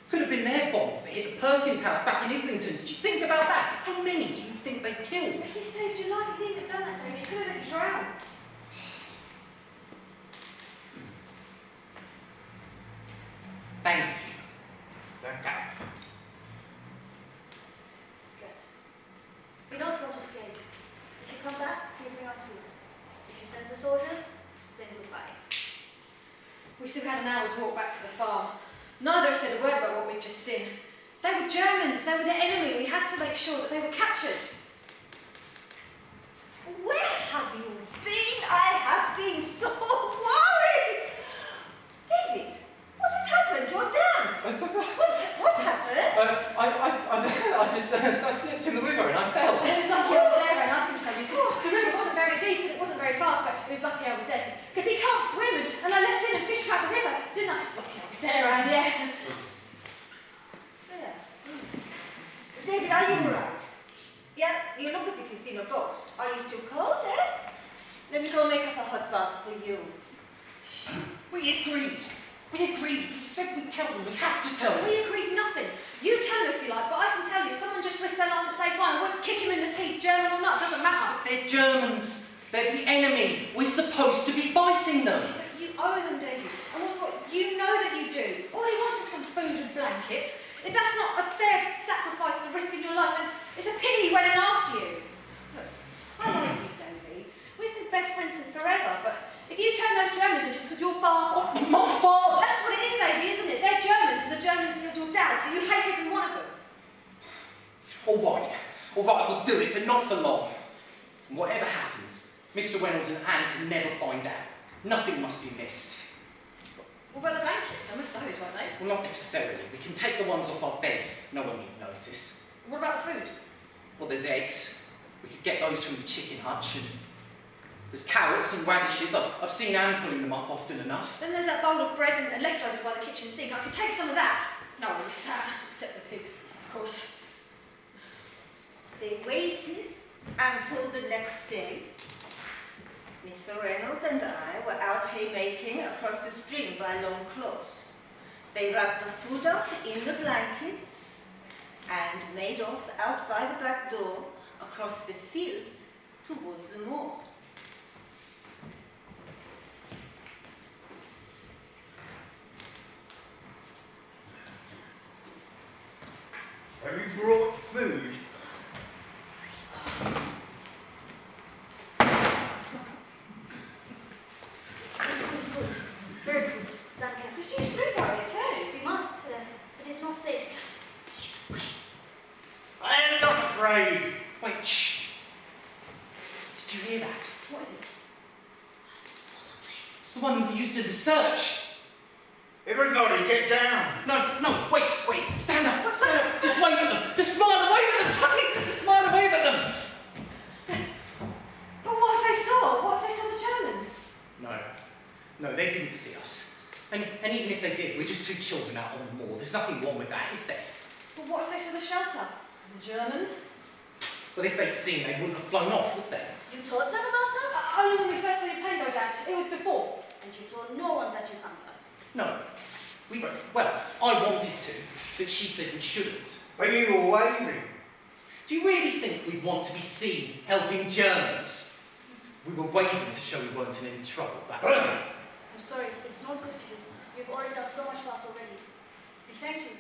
Speaker 2: Could have been their bombs that hit the Perkins house back in Islington. Did you think about that? How many do you think they killed?
Speaker 6: If he saved your life, he needn't have done that, David. He could have let you drown.
Speaker 2: Thank you.
Speaker 7: Okay.
Speaker 6: Good. We don't want to escape. If you come back, please bring us food. If you send the soldiers, then goodbye.
Speaker 8: We still had an hour's walk back to the farm. Neither of us said a word about what we'd just seen. They were Germans, they were the enemy. We had to make sure that they were captured.
Speaker 4: Where have you been? I have been so worried. David, what has happened? You're down. What happened?
Speaker 2: I just I slipped in the river and I fell.
Speaker 6: It was lucky I was there, and I can tell you, because the river wasn't very deep and it wasn't very fast, but it was lucky I was there. Because he can't swim, and I leapt in and fished out the river, didn't I? It was lucky I was there, and yeah.
Speaker 4: Yeah. David, are you all right? Yeah, you look as if you've seen a ghost. Are you still cold, eh? Let me go make up a hot bath for you.
Speaker 2: We agreed. He said we'd tell them. We have to tell them.
Speaker 6: We agreed nothing. You tell them if you like, but I can tell you, if someone just risked their life to save one, I wouldn't kick him in the teeth, German or not, it doesn't matter.
Speaker 2: They're Germans. They're the enemy. We're supposed to be fighting them.
Speaker 6: But you owe them, David. And what's what? You know that you do. All he wants is some food and blankets. If that's not a fair sacrifice for risking your life, then it's a pity he went in after you. Look, I like you, David. We've been best friends since forever, but if you turn those Germans in just because your father...
Speaker 2: My father!
Speaker 6: That's what it is, David, isn't it? They're Germans, and the Germans killed your dad, so you hate every one of them.
Speaker 2: All right, we'll do it, but not for long. And whatever happens, Mr. Reynolds and Anne can never find out. Nothing must be missed.
Speaker 6: What about the blankets? They missed those, weren't they?
Speaker 2: Well, not necessarily. We can take the ones off our beds. No one need notice.
Speaker 6: What about the food?
Speaker 2: Well, there's eggs. We could get those from the chicken hutch. And there's carrots and radishes. I've seen Anne pulling them up often enough.
Speaker 6: Then there's that bowl of bread and leftovers by the kitchen sink. I could take some of that. No one missed that, except the pigs, of course.
Speaker 4: They waited until the next day. Mr. Reynolds and I were out haymaking across the stream by Long Close. They wrapped the food up in the blankets and made off out by the back door across the fields towards the moor.
Speaker 9: Have you brought food?
Speaker 6: This food is good. Very good. Danke.
Speaker 8: Did you sleep on it too?
Speaker 6: We must, but it's not safe. He's afraid.
Speaker 9: I am not afraid.
Speaker 2: Wait, shh! Did you hear that?
Speaker 6: What is it?
Speaker 2: It's the one who used in the search.
Speaker 9: Everybody, get down.
Speaker 2: No, wait, stand up, just wave at them, just smile and wave at them, Tucky, just smile and wave at them.
Speaker 6: But what if they saw? What if they saw the Germans?
Speaker 2: No, they didn't see us. And even if they did, we're just two children out on the moor. There's nothing wrong with that, is there?
Speaker 6: But what if they saw the shelter? The Germans?
Speaker 2: Well, if they'd seen, they wouldn't have flown off, would they?
Speaker 6: You told them about us? Only when we first saw your plane go down. It was before. And you told no one that you found us.
Speaker 2: No. I wanted to, but she said we shouldn't.
Speaker 9: But you were waving.
Speaker 2: Do you really think we'd want to be seen helping Germans? We were waving to show we weren't in any trouble, that's all.
Speaker 6: I'm sorry, it's not good for you. You've already done so much for us already. We thank you.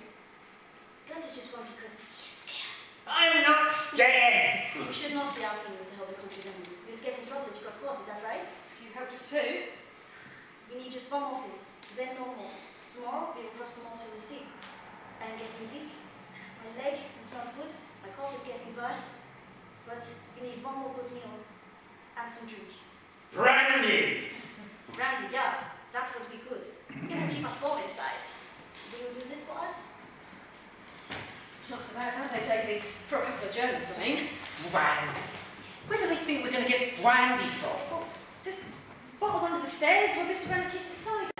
Speaker 6: Gert is just wrong because he's scared.
Speaker 9: I'm not scared.
Speaker 6: We should not be asking you to help the country's enemies. You'd get in trouble if you got caught, is that right?
Speaker 8: You helped us too.
Speaker 6: We need just one more thing, then no more. Tomorrow we will cross the moor to the sea. I am getting weak. My leg is not good. My cough is getting worse. But we need one more good meal and some drink.
Speaker 9: Brandy.
Speaker 6: Brandy, yeah, that would be good. It will keep us warm inside. Will you do this for us?
Speaker 8: Not so bad, have they, Davy? For a couple of Germans, I mean.
Speaker 2: Brandy. Where do they think we're going to get brandy from?
Speaker 6: Well, this bottle's under the stairs where Mr. Brennan keeps his cider.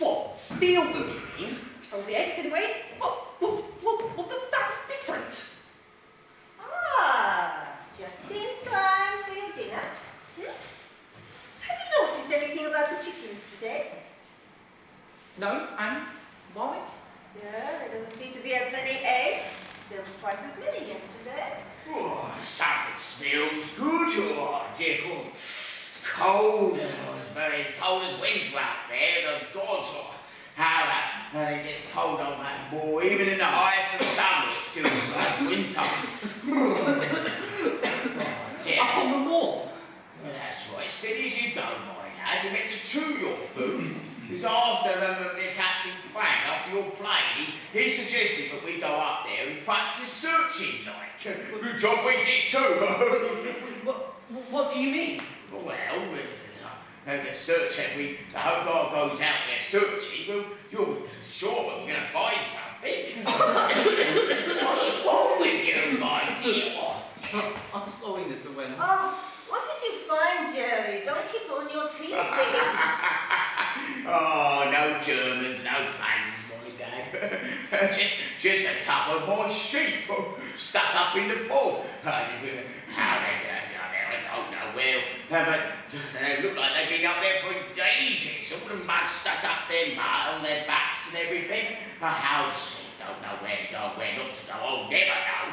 Speaker 2: What? Steal them, you mean?
Speaker 6: We stole the eggs, didn't we?
Speaker 2: Well, that was different.
Speaker 4: Ah, just in time for your dinner. Have you noticed anything about the chickens today?
Speaker 2: No, and why?
Speaker 4: Yeah, there doesn't seem to be as many eggs. There was twice as many yesterday.
Speaker 7: Oh, something smells good. Oh, Jekyll. It's cold. Oh, it's very cold as winter out there. The gods, how that it gets cold on that moor. Even in the highest of summer, it feels like winter. Oh, Jekyll.
Speaker 2: Up on the moor.
Speaker 7: Well, that's right. Steady as you go, my lad. You meant to chew your food. Because after Captain Frank, after your plane, he suggested that we go up there and practice searching, like. Good job we did too.
Speaker 2: What do you mean?
Speaker 7: Well, the search, the whole lot goes out there searching, well, you're sure that we're going to find something. What's wrong with you, my dear?
Speaker 2: I'm sorry, Mr. Reynolds.
Speaker 4: Oh, what did you find, Jerry? Don't keep on your teeth.
Speaker 7: Oh, no Germans, no planes, my dad. just a couple of my sheep stuck up in the bog. How they got there, I don't know well. But they look like they've been up there for ages. All the mud stuck up their mud on their backs and everything. How the sheep don't know where to go, where not to go. I'll never know.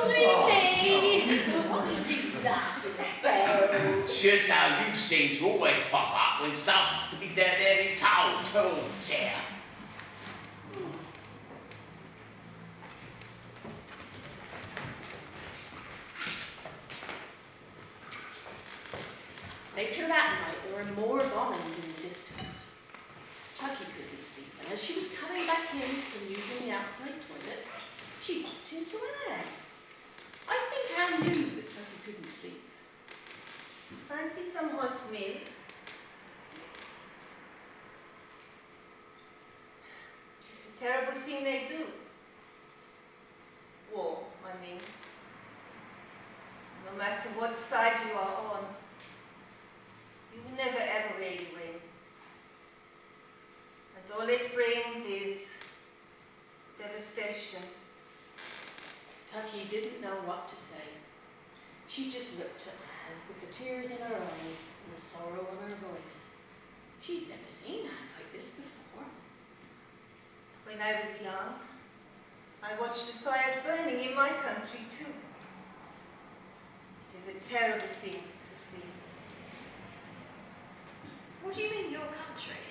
Speaker 3: Louie, what are you laughing about?
Speaker 7: Just how you seem to always pop up when someone's to be down there being told. Oh, dear.
Speaker 3: Later that night, there were more bombings in the distance. Tucky couldn't sleep, and as she was coming back in from using the outside toilet, she bumped into Anne. I think Anne knew that Tucky couldn't sleep.
Speaker 4: Fancy some hot milk? It's a terrible thing they do. War, I mean. No matter what side you are on, you will never ever really win. And all it brings is devastation.
Speaker 3: Tucky didn't know what to say. She just looked at Anne with the tears in her eyes and the sorrow in her voice. She'd never seen Anne like this before.
Speaker 4: When I was young, I watched the fires burning in my country too. It is a terrible thing to see.
Speaker 6: What do you mean, your country?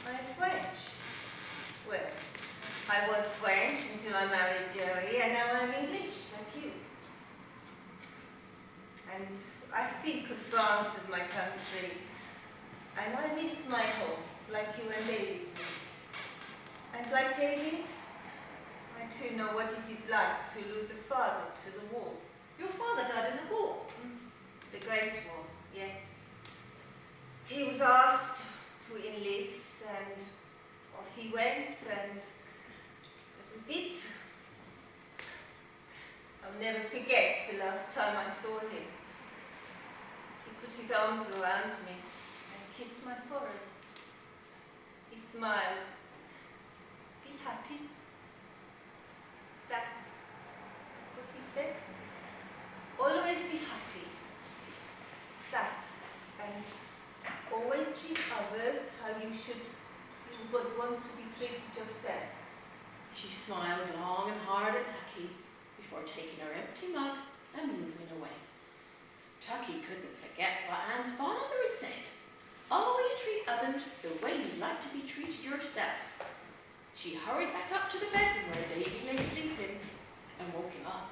Speaker 4: I am French. Well, I was French until I married Jerry, and now I'm English, like you. And I think of France as my country, and I miss my home, like you and David do. And like David, I too know what it is like to lose a father to the war.
Speaker 6: Your father died in the war.
Speaker 4: The Great War, yes. He was asked to enlist, and off he went, and that was it. I'll never forget the last time I saw him. He put his arms around me and kissed my forehead. He smiled. Be happy. That's what he said. Always be happy. That, and always treat others how you would want to be treated yourself.
Speaker 3: She smiled long and hard at Tucky before taking her empty mug and moving away. Tucky couldn't forget what Anne's father had said. Always treat others the way you'd like to be treated yourself. She hurried back up to the bedroom where Davy lay sleeping and woke him up.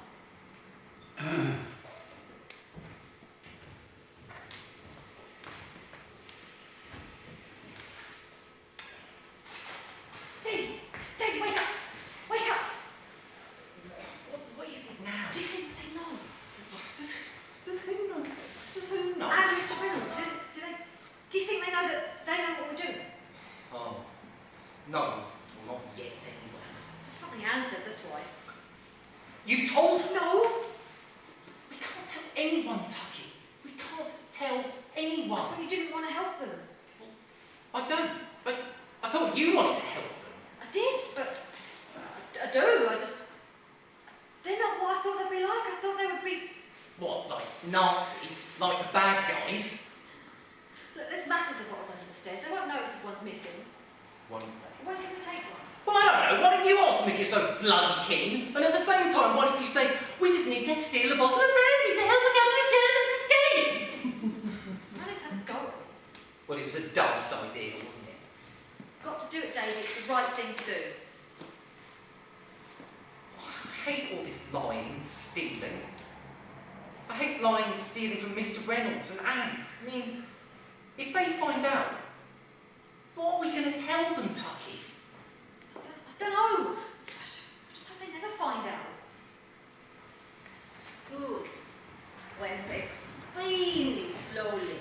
Speaker 6: Davy, wake up! Wake up!
Speaker 2: What is it now?
Speaker 6: Do you think they know?
Speaker 2: Does who know? Does who know?
Speaker 6: And Mr. Reynolds, do you think they know that they know what we're doing?
Speaker 2: Oh, no, well, not yet anyway.
Speaker 6: It's just something Anne said, that's why.
Speaker 2: You told her?
Speaker 6: No!
Speaker 2: We can't tell anyone, Tucky. We can't tell
Speaker 6: I
Speaker 2: anyone.
Speaker 6: thought you didn't want to help them.
Speaker 2: I don't, but I thought you wanted to help them.
Speaker 6: I did, but I do. They're not what I thought they'd be like. I thought they would be.
Speaker 2: What, like Nazis? Like the bad guys?
Speaker 6: Look, there's There's masses of bottles under the stairs. They won't notice if one's missing.
Speaker 2: Won't they?
Speaker 6: Why don't you take one?
Speaker 2: Well, I don't know. Why don't you ask them if you're so bloody keen? And at the same time, why don't you say, we just need to steal a bottle of brandy to help a couple of Germans escape?
Speaker 6: Let's have a go.
Speaker 2: Well, it was a daft idea, wasn't it?
Speaker 6: Got to do it, David. It's the right thing to do.
Speaker 2: I hate all this lying and stealing. I hate lying and stealing from Mr. Reynolds and Anne. I mean, if they find out, what are we going to tell them, Tucky?
Speaker 6: I don't know. I just hope they never find out.
Speaker 4: School went extremely slowly,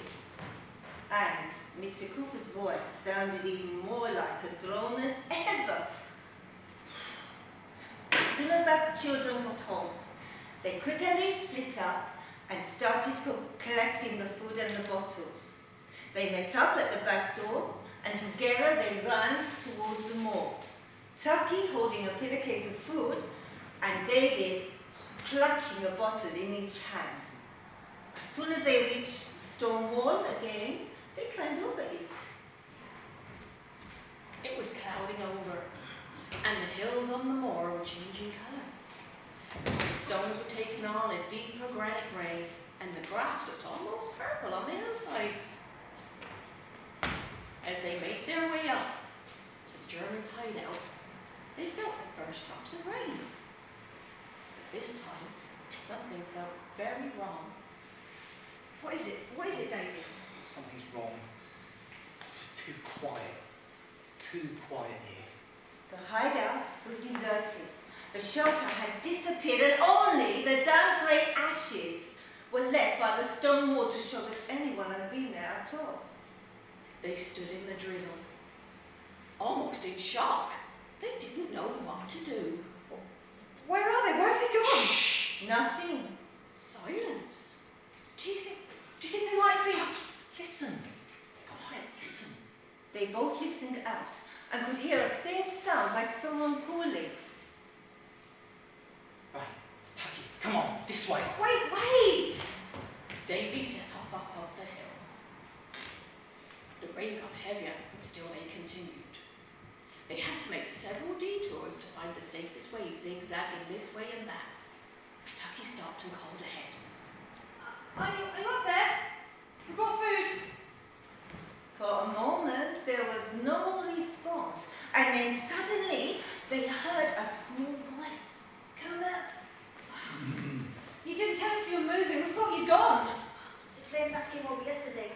Speaker 4: and Mr. Cooper's voice sounded even more like a drone than ever. As soon as the children got home, they quickly split up and started collecting the food and the bottles. They met up at the back door, and together they ran towards the moor, Tucky holding a pillowcase of food, and David clutching a bottle in each hand. As soon as they reached the stone wall again, they climbed over it.
Speaker 3: It was clouding over, and the hills on the moor were changing colour. The stones were taking on a deeper granite rain, and the grass looked almost purple on the hillsides. As they made their way up to the Germans' hideout, they felt the first drops of rain. But this time, something felt very wrong.
Speaker 6: What is it? What is it, David?
Speaker 2: Something's wrong. It's just too quiet. It's too quiet here.
Speaker 4: The hideout was deserted. The shelter had disappeared, and only the damp grey ashes were left by the stone wall to show that anyone had been there at all.
Speaker 3: They stood in the drizzle, almost in shock. They didn't know what to do.
Speaker 6: Where are they? Where have they gone?
Speaker 2: Shh!
Speaker 4: Nothing.
Speaker 3: Silence.
Speaker 6: Do you think they might be?
Speaker 2: Listen. Quiet, listen.
Speaker 4: They both listened out and could hear a faint sound like someone calling.
Speaker 2: Right, Tucky, come on, this way.
Speaker 6: Wait!
Speaker 3: Davy set off up the hill. The rain got heavier, and still they continued. They had to make several detours to find the safest way, zigzagging this way and that. Tucky stopped and called ahead.
Speaker 6: Are you up there? We brought food.
Speaker 4: For a moment, there was no response, and then suddenly they heard a small voice.
Speaker 6: Come up. You didn't tell us you were moving. We thought you'd gone.
Speaker 10: The planes that came over yesterday.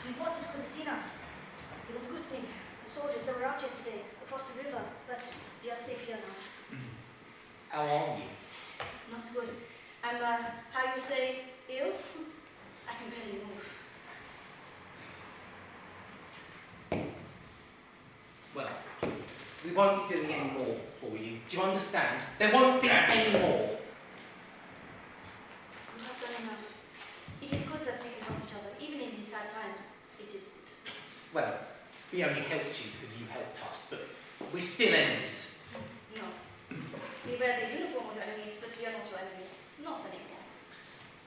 Speaker 10: We wanted could have seen us. It was a good thing. The soldiers that were out yesterday across the river, but we are safe here now.
Speaker 2: How are you?
Speaker 10: Not good. I'm, how you say, ill? I can barely move.
Speaker 2: Well, we won't be doing any more for you. Do you understand? There won't be any more.
Speaker 10: We have done enough. It is good that we can help each other, even in these sad times. It is good.
Speaker 2: Well, we only helped you because you helped us, but we're still enemies.
Speaker 10: No. We wear the uniform of your enemies, but we are not your enemies. Not anymore.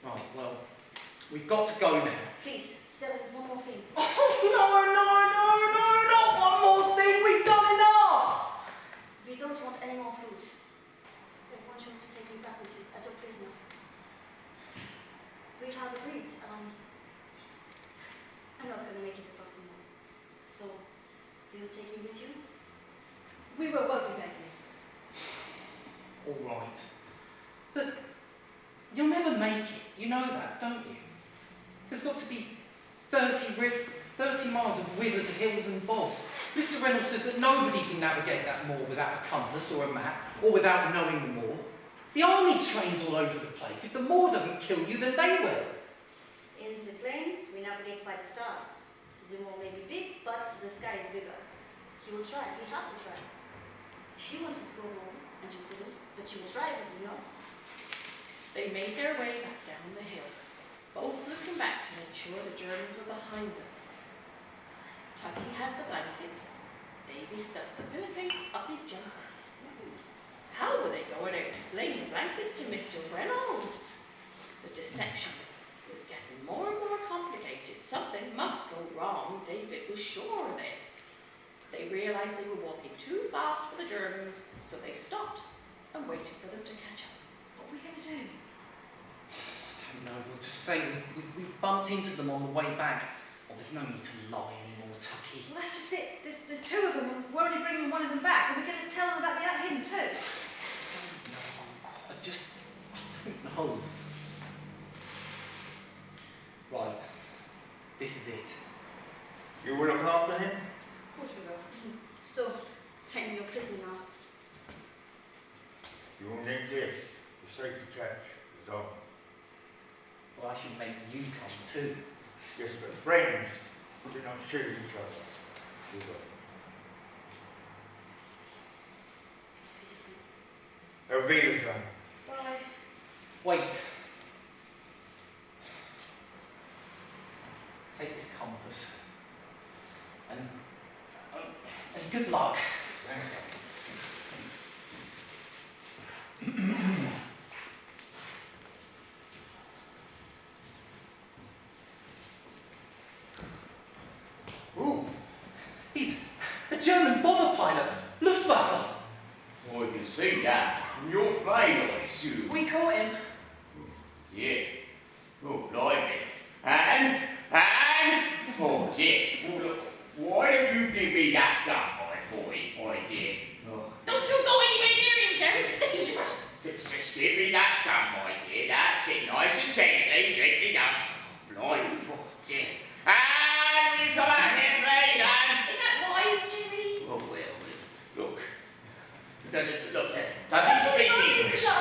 Speaker 2: Right, well, we've got to go now.
Speaker 10: Please, there is one more thing.
Speaker 2: Oh, no, not one more thing. We've done enough.
Speaker 10: We don't want any more food. I want you to take me back with you as your prisoner. We have agreed. I'm not going to make it across the moor. So, will you take me with you?
Speaker 3: We won't be begging.
Speaker 2: All right. But you'll never make it. You know that, don't you? There's got to be 30 miles of rivers, hills and bogs. Mr. Reynolds says that nobody can navigate that moor without a compass or a map, or without knowing the moor. The army trains all over the place. If the moor doesn't kill you, then they will.
Speaker 10: In the plains, we navigate by the stars. The moor may be big, but the sky is bigger. He will try. He has to try. If you wanted to go home, and you couldn't, but you will try, but you not.
Speaker 3: They made their way back down the hill, both looking back to make sure the Germans were behind them. Tucky had the blankets. Davy stuffed the pillowcase up his jumper. How were they going to explain the blankets to Mr. Reynolds? The deception was getting more and more complicated. Something must go wrong, David was sure of it. They realised they were walking too fast for the Germans, so they stopped and waited for them to catch up.
Speaker 10: What are we going to do?
Speaker 2: I don't know. We'll just say we bumped into them on the way back. Oh, there's no need to lie anymore, Tucky.
Speaker 10: Well, that's just it. There's two of them, and we're only bringing one of them back. Are we going to tell them about him too?
Speaker 2: I don't know. Right. This is it.
Speaker 9: You will look after him?
Speaker 10: Of course we will. So, I'm in your prison now.
Speaker 9: You will need this. The safety catch is on.
Speaker 2: Well, I should make you come too.
Speaker 9: Yes, but friends do not shoot each other. Do they? Auf Wiedersehen.
Speaker 10: Bye.
Speaker 2: Wait. Take this compass. And good luck.
Speaker 7: Ooh,
Speaker 2: He's a German bomber pilot, Luftwaffe.
Speaker 7: well, you can see that from your plane, I assume.
Speaker 8: We caught him.
Speaker 7: Yeah. Oh, blimey. And, oh dear. Oh, look, why don't you give me that gun, my boy, my dear? Oh.
Speaker 3: Don't you go anywhere near him, Jerry. It's dangerous.
Speaker 7: Just give me that gun, my dear. That's it. Nice and gently does. Blimey, oh dear. And will you come out here, please, and...
Speaker 3: Is that wise, Jerry?
Speaker 7: Oh, well, look. Look, does he speak English?
Speaker 4: Oh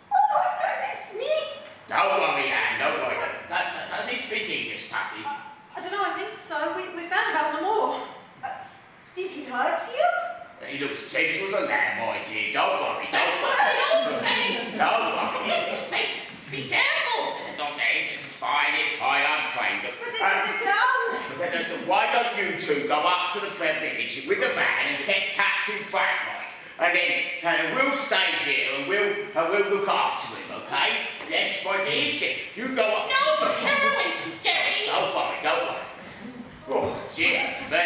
Speaker 4: my goodness me!
Speaker 7: Don't worry, Anne, don't worry. Does he speak English, Tucky?
Speaker 8: I don't know, I think so. We found him out on the moor.
Speaker 4: Did he hurt you?
Speaker 7: He looks gentle as a lamb, my dear. Don't worry,
Speaker 3: That's
Speaker 7: don't
Speaker 3: what
Speaker 7: worry.
Speaker 3: they all say.
Speaker 7: Don't worry.
Speaker 3: It's safe. Be careful.
Speaker 7: Doctor, it's fine, I'm trained.
Speaker 4: But they didn't down.
Speaker 7: Why don't you two go up to the village with the van and get Captain Frank, and then we'll stay here and we'll look after him, okay? Yes, my dear. You go up.
Speaker 3: No heroines, Jerry.
Speaker 7: Don't worry. Oh, dear me.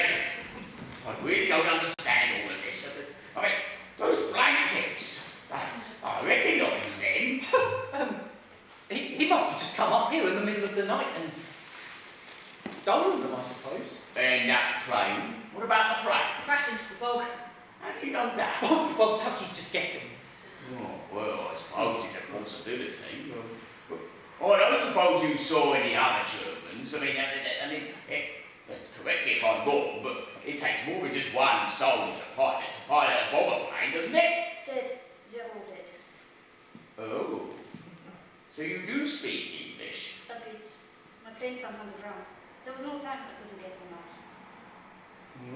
Speaker 7: I really don't understand all of this. I mean, those blankets. I recognise them.
Speaker 2: He must have just come up here in the middle of the night and stolen them, I suppose.
Speaker 7: And that plane. What about the plane?
Speaker 8: Crashed into the bog.
Speaker 7: How do you know that?
Speaker 2: Well, Tucky's just guessing.
Speaker 7: Oh, well, I suppose it's a possibility. I don't suppose you saw any other Germans. I mean, correct me if I'm wrong, but it takes more than just one soldier pilot to pilot a bomber plane, doesn't it?
Speaker 10: Dead. They're all dead.
Speaker 7: Oh. So you do speak English?
Speaker 10: A bit. My plane sometimes aground. There was no time I couldn't get them out.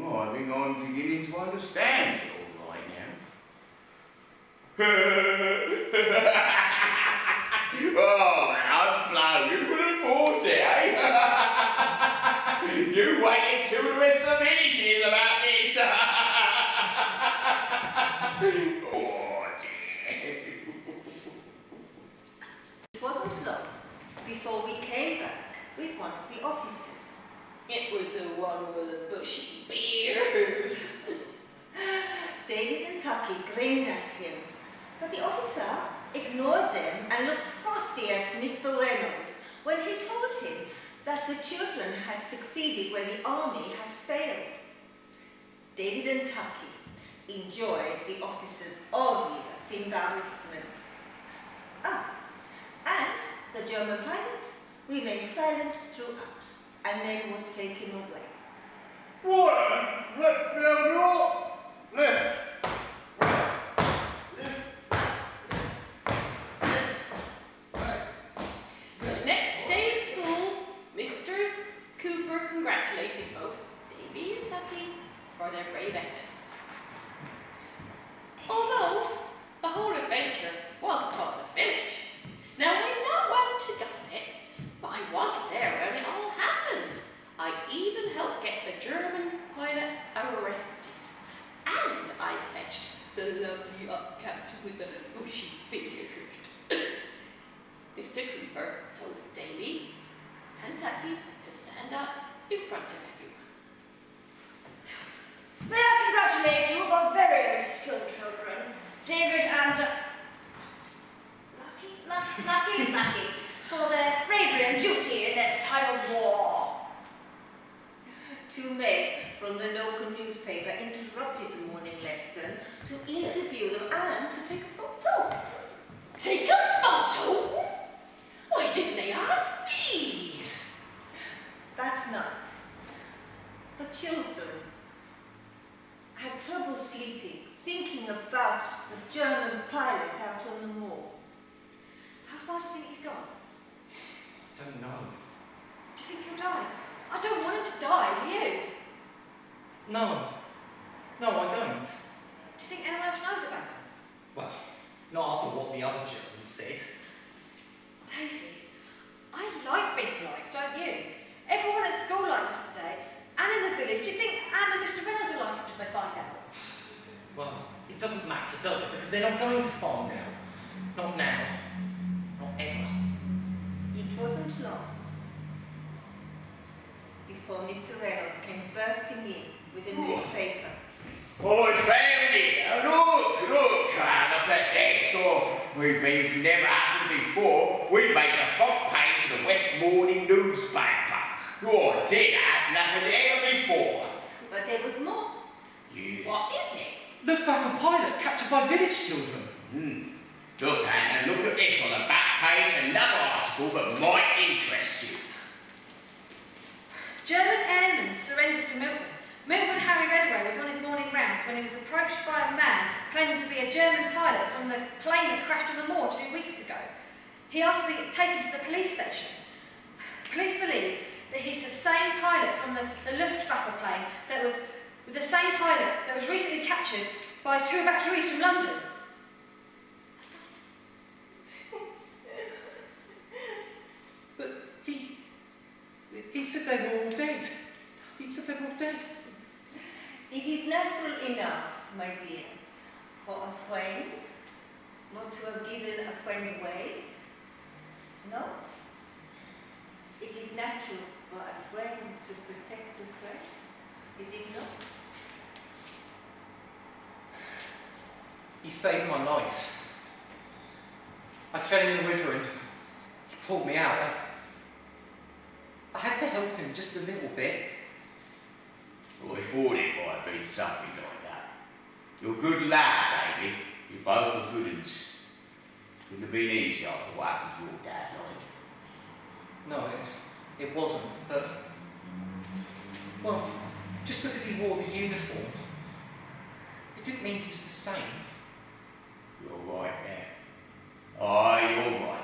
Speaker 7: Oh, I think I'm beginning to understand it all right now. Oh, man, I'm blown. You could have thought it, eh? You waited till the rest of the village hears about this. Oh, dear.
Speaker 4: It wasn't long before we came back with one of the officers.
Speaker 3: It was the one with the bushy beard.
Speaker 4: David and Tucky grinned at him, but the officer ignored them and looked frosty at Mr. Reynolds when he told him that the children had succeeded where the army had failed. David and Tucky enjoyed the officer's obvious embarrassment. And the German pilot remained silent throughout and then was taken away.
Speaker 5: Water, left down your left.
Speaker 3: The next day at school, Mr. Cooper congratulated both Davy and Tucky for their brave efforts. Although the whole adventure was taught the village. Now, I'm not one to gossip, but I was there when it all happened. I even helped get the German pilot arrested. And I fetched the lovely up captain with the bushy beard. Mr. Cooper told Davy and Tucky to stand up if in front of everyone.
Speaker 8: May I congratulate two of our very own school children, David and
Speaker 6: Lucky, for their bravery and duty in this time of war.
Speaker 4: Two men from the local newspaper interrupted the morning lesson to interview them and to take a photo.
Speaker 3: Take a photo? Why didn't they ask me?
Speaker 4: That night, the children had trouble sleeping, thinking about the German pilot out on the moor.
Speaker 8: how far do you think he's gone?
Speaker 2: I don't know.
Speaker 8: Do you think he'll die? I don't want him to die, do you?
Speaker 2: No, I don't.
Speaker 8: Do you think anyone else knows about him?
Speaker 2: Well, not after what the other Germans said.
Speaker 8: Davy, I like being liked, don't you? Everyone at school liked us today, and in the village. Do you think Anne and Mr. Reynolds will like us if they find out?
Speaker 2: Well, it doesn't matter, does it? Because they're not going to find out. Not now. Not ever.
Speaker 4: It wasn't long before Mr. Reynolds came bursting in with a newspaper.
Speaker 7: I found it. Look, look at this. Oh, we've never happened before. We made the front page of the West Morning newspaper. Oh, dear, that's happened ever before.
Speaker 4: But there was more.
Speaker 7: Yes.
Speaker 3: What is it?
Speaker 2: Luftwaffe pilot captured by village children.
Speaker 7: Look, Anna, look at this on the back page. Another article that might interest you.
Speaker 6: German airman surrenders to Milton. Milton Harry Redway was on his morning rounds when he was approached by a man claiming to be a German pilot from the plane that crashed on the moor 2 weeks ago. He asked to be taken to the police station. Police believe that he's the same pilot from the Luftwaffe plane that was the same pilot that was recently captured by 2 evacuees from London.
Speaker 2: But he said they were all dead. He said they were all dead.
Speaker 4: It is natural enough, my dear, for a friend not to have given a friend away. No? It is natural for a friend to protect a friend, is it not?
Speaker 2: He saved my life. I fell in the river and he pulled me out. I had to help him just a little bit.
Speaker 7: Well, I thought it might have been something like that. You're a good lad, David. You both are good uns. Couldn't have been easy after what happened to your dad, like.
Speaker 2: No, it wasn't, but... Well, just because he wore the uniform, it didn't mean he was the same.
Speaker 7: You're right there. Oh, you're right.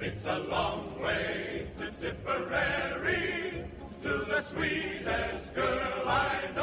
Speaker 11: It's a long way to Tipperary, to the sweetest girl I know.